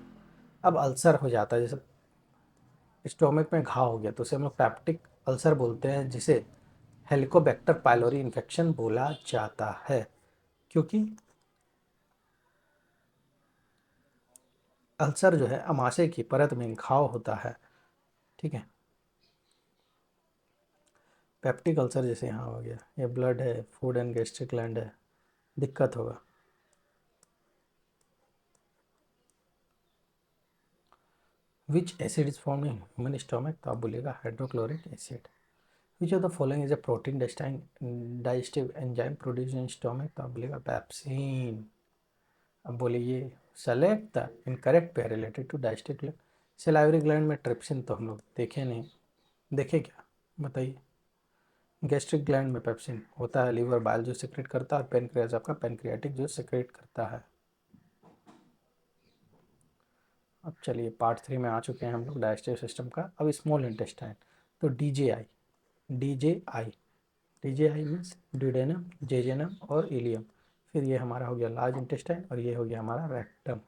अब अल्सर हो जाता है, जैसे स्टोमक में घाव हो गया तो उसे हम लोग पैप्टिक अल्सर बोलते हैं, जिसे हेलिकोबैक्टर पायलोरी इन्फेक्शन बोला जाता है, क्योंकि अल्सर जो है अमाशय की परत में घाव होता है। ठीक है। पेप्टिक अल्सर जैसे यहाँ हो गया, ये ब्लड है, फूड एंड गैस्ट्रिक ग्लैंड है, दिक्कत होगा। Which acid is form in human stomach, तो आप बोलिएगा hydrochloric acid. Which of the following is a protein digestive enzyme produce in stomach, तो आप बोलिएगा पैप्सिन। अब बोलिए select the incorrect pair related to digestive gland. Salivary gland में trypsin तो हम लोग देखे नहीं, देखे क्या बताइए। गैस्ट्रिक ग्लैंड में पेप्सिन होता है, लीवर बाइल जूस सिक्रेट करता है, और पेनक्रियाज आपका पेनक्रियाटिक जूस सिक्रेट करता है। अब चलिए पार्ट 3 में आ चुके हैं हम लोग डाइजेस्टिव सिस्टम का। अब स्मॉल इंटेस्टाइन, तो DJI, DJI, DJI means duodenum, jejunum और इलियम। फिर ये हमारा हो गया लार्ज इंटेस्टाइन और ये हो गया हमारा रेक्टम।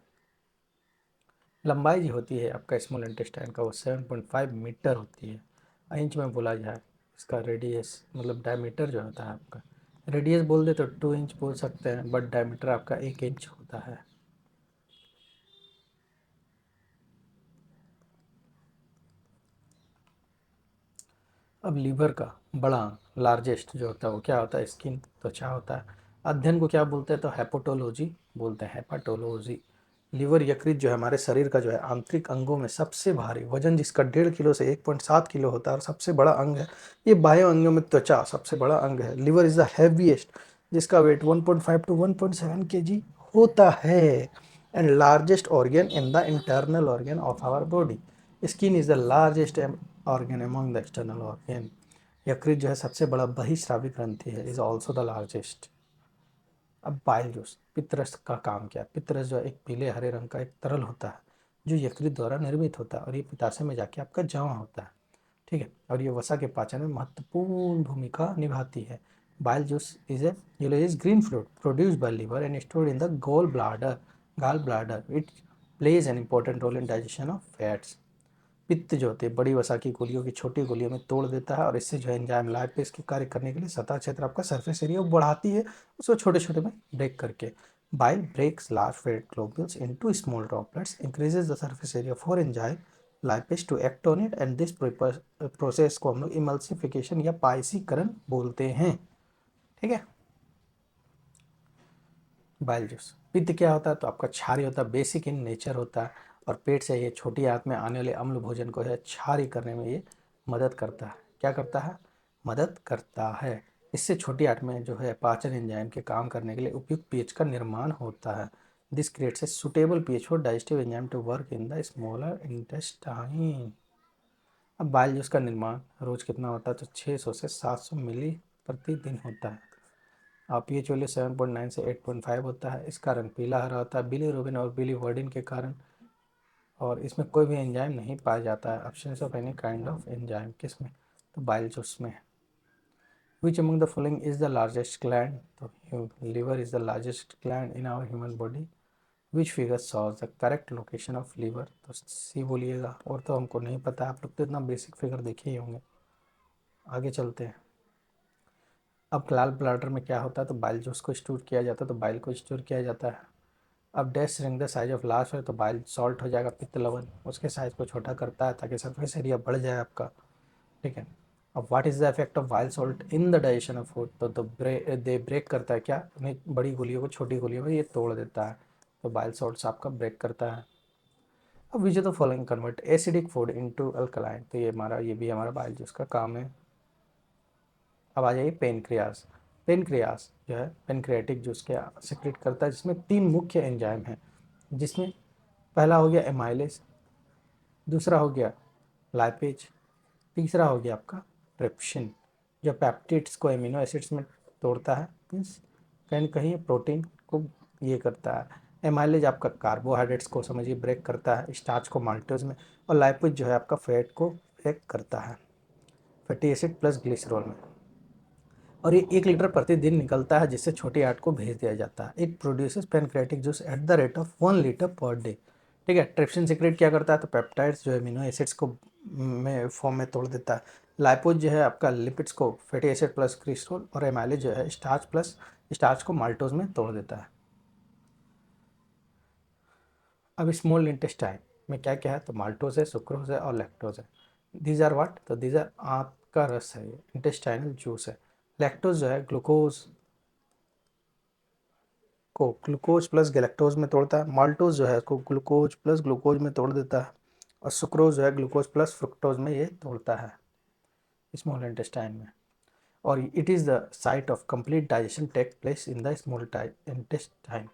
लंबाई जो होती है आपका स्मॉल इंटेस्टाइन का वो 7.5 मीटर होती है। इंच में बोला जाए, इसका रेडियस मतलब डायमीटर जो होता है आपका, रेडियस बोल दे तो 2 इंच बोल सकते हैं, बट डायमीटर आपका 1 इंच होता है। अब लीवर का बड़ा लार्जेस्ट जो होता है वो क्या होता है, स्किन, त्वचा होता है। अध्ययन को क्या बोलते हैं, तो हेपेटोलॉजी बोलते हैं, हेपाटोलॉजी। लीवर यकृत जो है हमारे शरीर का जो है आंतरिक अंगों में सबसे भारी, वजन जिसका 1.5 किलो से 1.7 किलो होता है और सबसे बड़ा अंग है। ये बाह्य अंगों में त्वचा सबसे बड़ा अंग है। लिवर इज द हैवीएस्ट, जिसका वेट 1.5 टू 1.7 kg होता है, and largest organ in the internal organ of our body. Skin is the largest organ among the external organ. यकृत जो है सबसे बड़ा बहिस्रावी ग्रंथि है, इज ऑल्सो द लार्जेस्ट। अब बाइल जूस, पित्तरस का काम क्या है, पित्तरस जो है एक पीले हरे रंग का एक तरल होता है जो यकृत द्वारा निर्मित होता है और ये पित्ताशय में जाके आपका जमा होता है। ठीक है। और ये वसा के पाचन में महत्वपूर्ण भूमिका निभाती है। Bile juice is a yellowish green fluid produced by liver and stored in the gall bladder. It plays an important role in digestion of fats. पित्त जो होते हैं बड़ी वसा की गोलियों की छोटी गोलियों में तोड़ देता है और इससे जो है एंजाइम लाइपेज के कार्य करने के लिए सतह क्षेत्र आपका सरफेस एरिया बढ़ाती है, उसको छोटे छोटे में ब्रेक करके। Bile breaks large fat globules into small droplets, increases the surface area for enzyme lipase to act on it, and this process को हम लोग इमल्सिफिकेशन या पाइसीकरण बोलते हैं। ठीक है। बाइल जूस, पित्त क्या होता है, तो आपका क्षारी होता है, बेसिक इन नेचर होता है, और पेट से ये छोटी आंत में आने वाले अम्ल भोजन को है क्षारी करने में ये मदद करता है। क्या करता है, मदद करता है। इससे छोटी आंत में जो है पाचन एंजाइम के काम करने के लिए उपयुक्त पीएच का निर्माण होता है। This creates a suitable pH for digestive enzyme to work in the smaller intestine. अब बाइल जूस का निर्माण रोज कितना होता है, तो 600 से 700 मिली प्रतिदिन होता है। पीएच वैल्यू 7.9 से 8.5 होता है। इसका रंग पीला हरा होता है बिलीरुबिन और बिलीवर्डिन के कारण, और इसमें कोई भी एंजाइम नहीं पाया जाता है। Option of any kind of enzyme किसमें, तो बाइल जूस में। Which among the following is the largest gland, तो liver is the largest gland in our human body. Which figure shows the correct location of liver, तो C बोलिएगा, और तो हमको नहीं पता, आप लोग तो इतना बेसिक फिगर देखे ही होंगे। आगे चलते हैं। अब लाल ब्लाडर में क्या होता है, तो बाइल जूस को स्टोर किया जाता है, तो बाइल को स्टोर किया जाता है। अब dash shrink the size of large है तो बाइल सॉल्ट हो जाएगा, पित्त लवण उसके साइज को छोटा करता है ताकि सरफेस एरिया बढ़ जाए आपका, ठीक है। अब what is the effect of while salt in the digestion of food, तो दे ब्रेक करता है क्या, उन्हें बड़ी गोलियों को छोटी गोलियों में ये तोड़ देता है, तो बाइल सॉल्ट्स आपका ब्रेक करता है। अब विच of the following convert acidic food into alkaline, तो ये भी हमारा बाइल जूस का काम है। अब आ जाइए पेनक्रियास। पेनक्रियास जो है पेनक्रियाटिक जूस के सिक्रेट करता है, जिसमें 3 मुख्य एंजाइम हैं, जिसमें पहला हो गया एमाइलेज, दूसरा हो गया लाइपेज, तीसरा हो गया आपका ट्रिप्सिन, जो पेप्टिड्स को एमिनो एसिड्स में तोड़ता है, मीन्स कहीं न कहीं प्रोटीन को ये करता है। एमाइलेज आपका कार्बोहाइड्रेट्स को समझिए ब्रेक करता है, स्टार्च को माल्टोज में, और लाइपेज जो है आपका फैट को ब्रेक करता है फैटी एसिड प्लस ग्लिसरॉल में। और ये 1 लीटर प्रतिदिन निकलता है, जिससे छोटी आंत को भेज दिया जाता है। It produces pancreatic juice at the rate of 1 litre per day, ठीक है। ट्रिप्सिन सीक्रेट क्या करता है, तो पेप्टाइड्स जो है अमीनो एसिड्स को में फॉर्म में तोड़ देता है। लाइपोज जो है आपका लिपिड्स को फैटी एसिड प्लस ग्लिसरॉल, और एमाइलेज जो है स्टार्च को माल्टोज में तोड़ देता है। अब स्मॉल इंटेस्टाइन में क्या क्या है, तो माल्टोज है, सुक्रोज है और लैक्टोज है। दीज आर व्हाट, तो दीज आर आंत का रस है, इंटेस्टाइनल जूस है। लैक्टोज जो है ग्लूकोज को ग्लूकोज प्लस गैलेक्टोज में तोड़ता है। माल्टोज जो है इसको ग्लूकोज प्लस ग्लूकोज में तोड़ देता है, और सुक्रोज जो है ग्लूकोज प्लस फ्रुक्टोज में ये तोड़ता है स्मॉल इंटेस्टाइन में। और it is the site of complete digestion take place in the small intestine.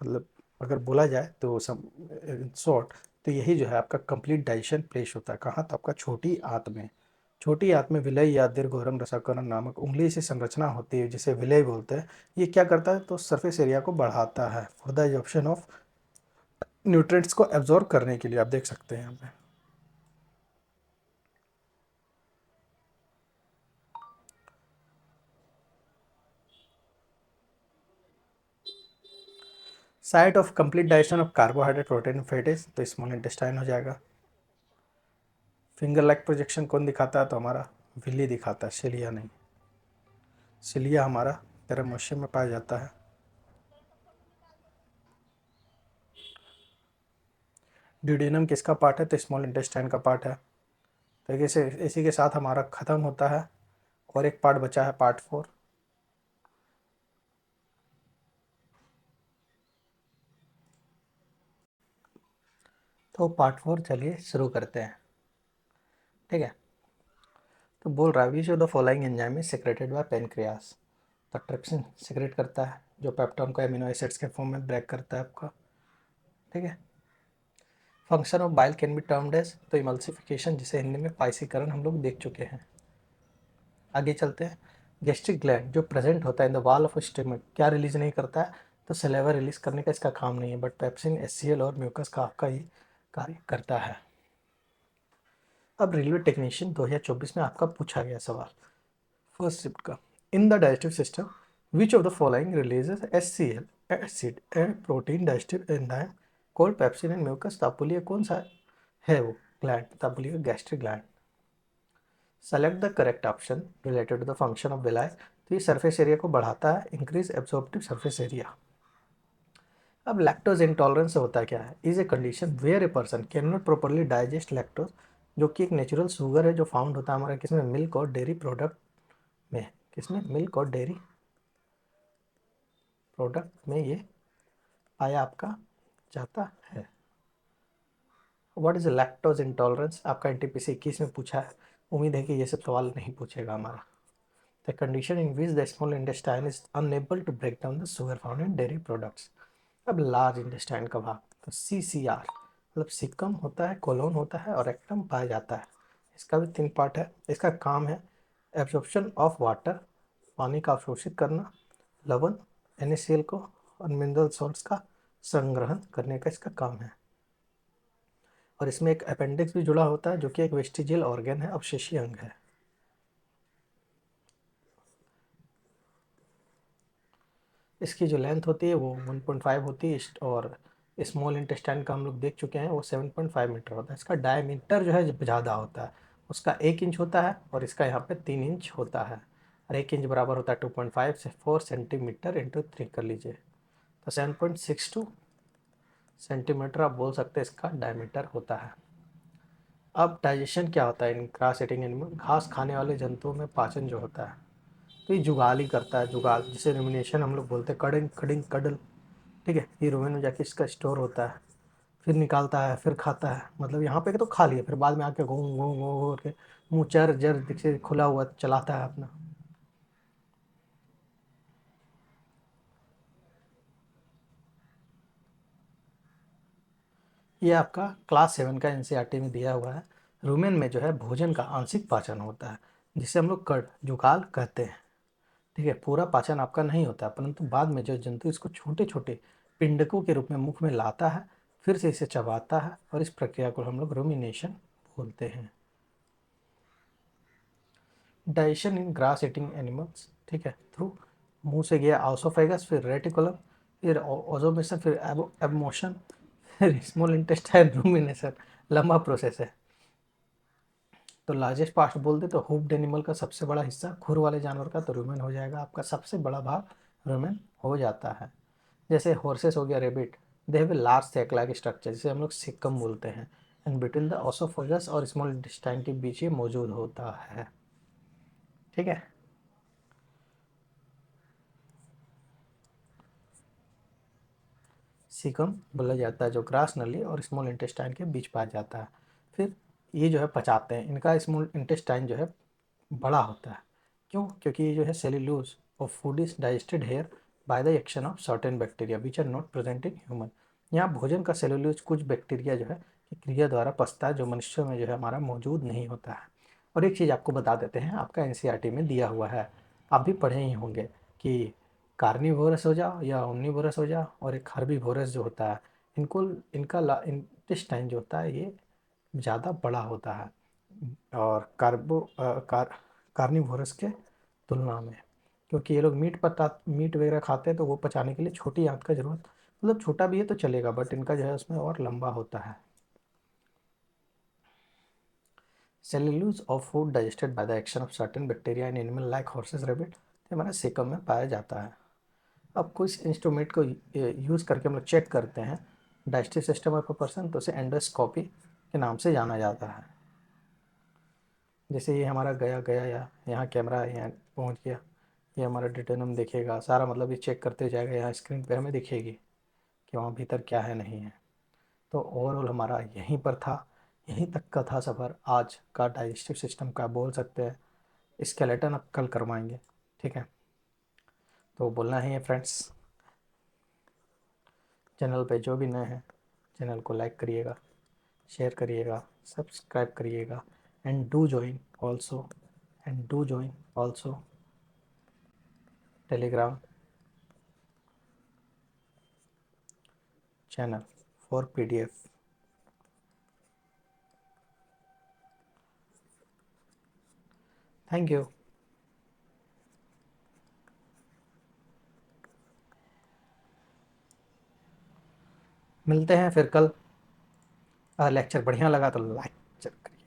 मतलब अगर बोला जाए तो सम इन शॉर्ट, तो यही जो है आपका कंप्लीट डाइजेशन प्लेस होता है कहाँ, तो आपका छोटी आंत में। छोटी आंत में विलय या दीर्घोरम रसाकरण नामक उंगली से संरचना होती है, जिसे विलय बोलते हैं। ये क्या करता है, तो सरफेस एरिया को बढ़ाता है for the absorption of nutrients को एब्जॉर्ब करने के लिए, आप देख सकते हैं यहाँ पे। Site of complete digestion of carbohydrate protein fats, तो स्मॉल इंटेस्टाइन हो जाएगा। फिंगर लाइक प्रोजेक्शन कौन दिखाता है, तो हमारा विली दिखाता है, सिलिया नहीं। सिलिया हमारा पैरामोशियम में पाया जाता है। ड्यूडेनम किसका पार्ट है, तो स्मॉल इंटेस्टाइन का पार्ट है। तो इसी के साथ हमारा ख़त्म होता है, और एक पार्ट बचा है, पार्ट 4। तो पार्ट 4 चलिए शुरू करते हैं, ठीक है। तो बोल रहा है which of the following enzyme is secreted by pancreas, तो ट्रिप्सिन सेक्रेट करता है, जो पेप्टोन को एमिनो एसिड्स के फॉर्म में ब्रेक करता है आपका, ठीक है। Function of bile can be termed as, तो इमल्सिफिकेशन, जिसे हिंदी में पाइसीकरण हम लोग देख चुके हैं। आगे चलते हैं। गैस्ट्रिक ग्लैंड जो प्रेजेंट होता है in the wall of stomach, क्या रिलीज नहीं करता है, तो सलेवा रिलीज करने का इसका काम नहीं है, बट पेप्सिन, एचसीएल और म्यूकस का आपका ये कार्य करता है। अब रेलवे टेक्नीशियन 2024 में आपका पूछा गया सवाल फर्स्ट शिफ्ट का, in the digestive system which of the following releases HCL acid and protein digestive enzyme called pepsin and mucus, तो आप बोलिए कौन सा है वो ग्लैंड, तो आप बोलिए gastric gland. Select the correct option related to the function of villi, तो ये सरफेस एरिया को बढ़ाता है, इंक्रीज एब्जॉर्प्टिव सरफेस एरिया। अब लैक्टोज इंटॉलरेंस होता है क्या है, is a condition where a person can not properly digest lactose, जो कि एक नेचुरल शुगर है जो फाउंड होता है हमारा किसमें, मिल्क और डेयरी प्रोडक्ट में। किसमें, मिल्क और डेयरी प्रोडक्ट में ये पाया आपका जाता है। व्हाट इज लैक्टोज इंटॉलरेंस, आपका एनटीपीसी 21 में पूछा है, उम्मीद है कि ये सब सवाल नहीं पूछेगा हमारा। The condition in which the small intestine is unable to break down the sugar found in dairy products. अब लार्ज इंटेस्टाइन का भाग, तो CCR, मतलब सिकम होता है, कोलोन होता है और रेक्टम पाया जाता है। इसका भी 3 पार्ट है। इसका काम है एब्जॉर्प्शन ऑफ वाटर, पानी का अवशोषित करना, लवण NaCl को, और मिनरल सॉल्ट्स का संग्रहण करने का इसका काम है। और इसमें एक अपेंडिक्स भी जुड़ा होता है, जो कि एक वेस्टिजियल ऑर्गन है, अवशेषीय अंग है। इसकी जो लेंथ होती है वो 1.5 होती है, और स्मॉल इंटेस्टाइन का हम लोग देख चुके हैं वो 7.5 मीटर होता है। इसका डायमीटर जो है ज़्यादा होता है, उसका 1 इंच होता है, और इसका यहाँ पे 3 इंच होता है। और 1 इंच बराबर होता है 2.5 से 4 सेंटीमीटर इंटू 3 कर लीजिए, तो 7.62 सेंटीमीटर आप बोल सकते हैं इसका डायमीटर होता है। अब डाइजेशन क्या होता है इन ग्रास ईटिंग एनिमल, घास खाने वाले जंतुओं में पाचन जो होता है तो ये जुगाल ही करता है, जुगाल जिसे रुमिनेशन हम लोग बोलते हैं, कडिंग कडिंग कडल, ठीक है। ये रुमेन में जाके इसका स्टोर होता है, फिर निकालता है, फिर खाता है, मतलब यहाँ पे तो खा लिया, फिर बाद में आके घूम घूम घूम घूम के मुँह चर जर दिखे खुला हुआ चलाता है अपना। ये आपका क्लास 7 का एनसीईआरटी में दिया हुआ है। रुमेन में जो है भोजन का आंशिक पाचन होता है, जिसे हम लोग कड़ जुगाल कहते हैं, ठीक है। पूरा पाचन आपका नहीं होता, परंतु बाद में जो जंतु इसको छोटे छोटे पिंडकों के रूप में मुख में लाता है, फिर से इसे चबाता है, और इस प्रक्रिया को हम लोग रूमिनेशन बोलते हैं। डाइजेशन इन ग्रास ईटिंग एनिमल्स, ठीक है, थ्रू मुंह से गया ऑसोफेगस, फिर रेटिकुलम, फिर ओजोमेशन, फिर एबमोशन, फिर स्मॉल इंटेस्टाइन, रूमिनेशन, लंबा प्रोसेस है। तो लार्जेस्ट पार्ट बोल दे तो हुप्ड एनिमल का सबसे बड़ा हिस्सा, खुर वाले जानवर का तो रूमेन हो जाएगा, आपका सबसे बड़ा भाग रूमेन हो जाता है। जैसे हॉर्सेस हो गया, rabbit, they have a large sac like structure, जिसे हम लोग सिक्कम बोलते हैं, एंड बिटवीन द ओसोफेगस और स्मॉल इंटेस्टाइन के बीच ये मौजूद होता है, ठीक है। सीकम बोला जाता है जो ग्रास नली और स्मॉल इंटेस्टाइन के बीच पाया जाता है। फिर ये जो है पचाते हैं, इनका स्मॉल इंटेस्टाइन जो है बड़ा होता है। क्यों? क्योंकि ये जो है cellulose of food is digested here by the action of certain bacteria which are not present in human. यहाँ भोजन का सेल्यूलोज कुछ बैक्टीरिया जो है कि क्रिया द्वारा पचता है, जो मनुष्यों में जो है हमारा मौजूद नहीं होता है। और एक चीज़ आपको बता देते हैं, आपका एनसीईआरटी में दिया हुआ है, आप भी पढ़े ही होंगे कि कार्निवोरस हो जाओ या ओमनिवोरस हो जाओ, और एक हर्बीवोरस जो होता है, इनको इनका इंटेस्टाइन जो होता है ये ज़्यादा बड़ा होता है, और कार्निवोरस के तुलना में, क्योंकि ये लोग मीट वगैरह खाते हैं, तो वो पचाने के लिए छोटी आंत का ज़रूरत, मतलब छोटा भी है तो चलेगा, बट इनका जो है उसमें और लंबा होता है। Cellulose of food digested by the action of certain bacteria in animal like horses, rebate, हमारे सेकम में पाया जाता है। अब कुछ इंस्ट्रूमेंट को यूज़ करके हम लोग चेक करते हैं digestive system of a person, तो उसे एंडोस्कोपी के नाम से जाना जाता है। जैसे ये हमारा गया गया या यहाँ कैमरा है, यहाँ पहुँच गया, ये हमारा डिटेनम देखेगा सारा, मतलब ये चेक करते जाएगा, यहाँ स्क्रीन पे हमें दिखेगी कि वहाँ भीतर क्या है नहीं है। तो ओवरऑल हमारा यहीं पर था, यहीं तक का था सफ़र आज का डाइजेस्टिव सिस्टम का, बोल सकते हैं। स्केलेटन अब कल करवाएंगे, ठीक है। तो बोलना ही है फ्रेंड्स, चैनल पे जो भी नए हैं चैनल को लाइक करिएगा, शेयर करिएगा, सब्सक्राइब करिएगा, and do join also, Telegram channel for PDF. Thank you. मिलते हैं फिर कल। लेक्चर बढ़िया लगा तो लाइक करिए।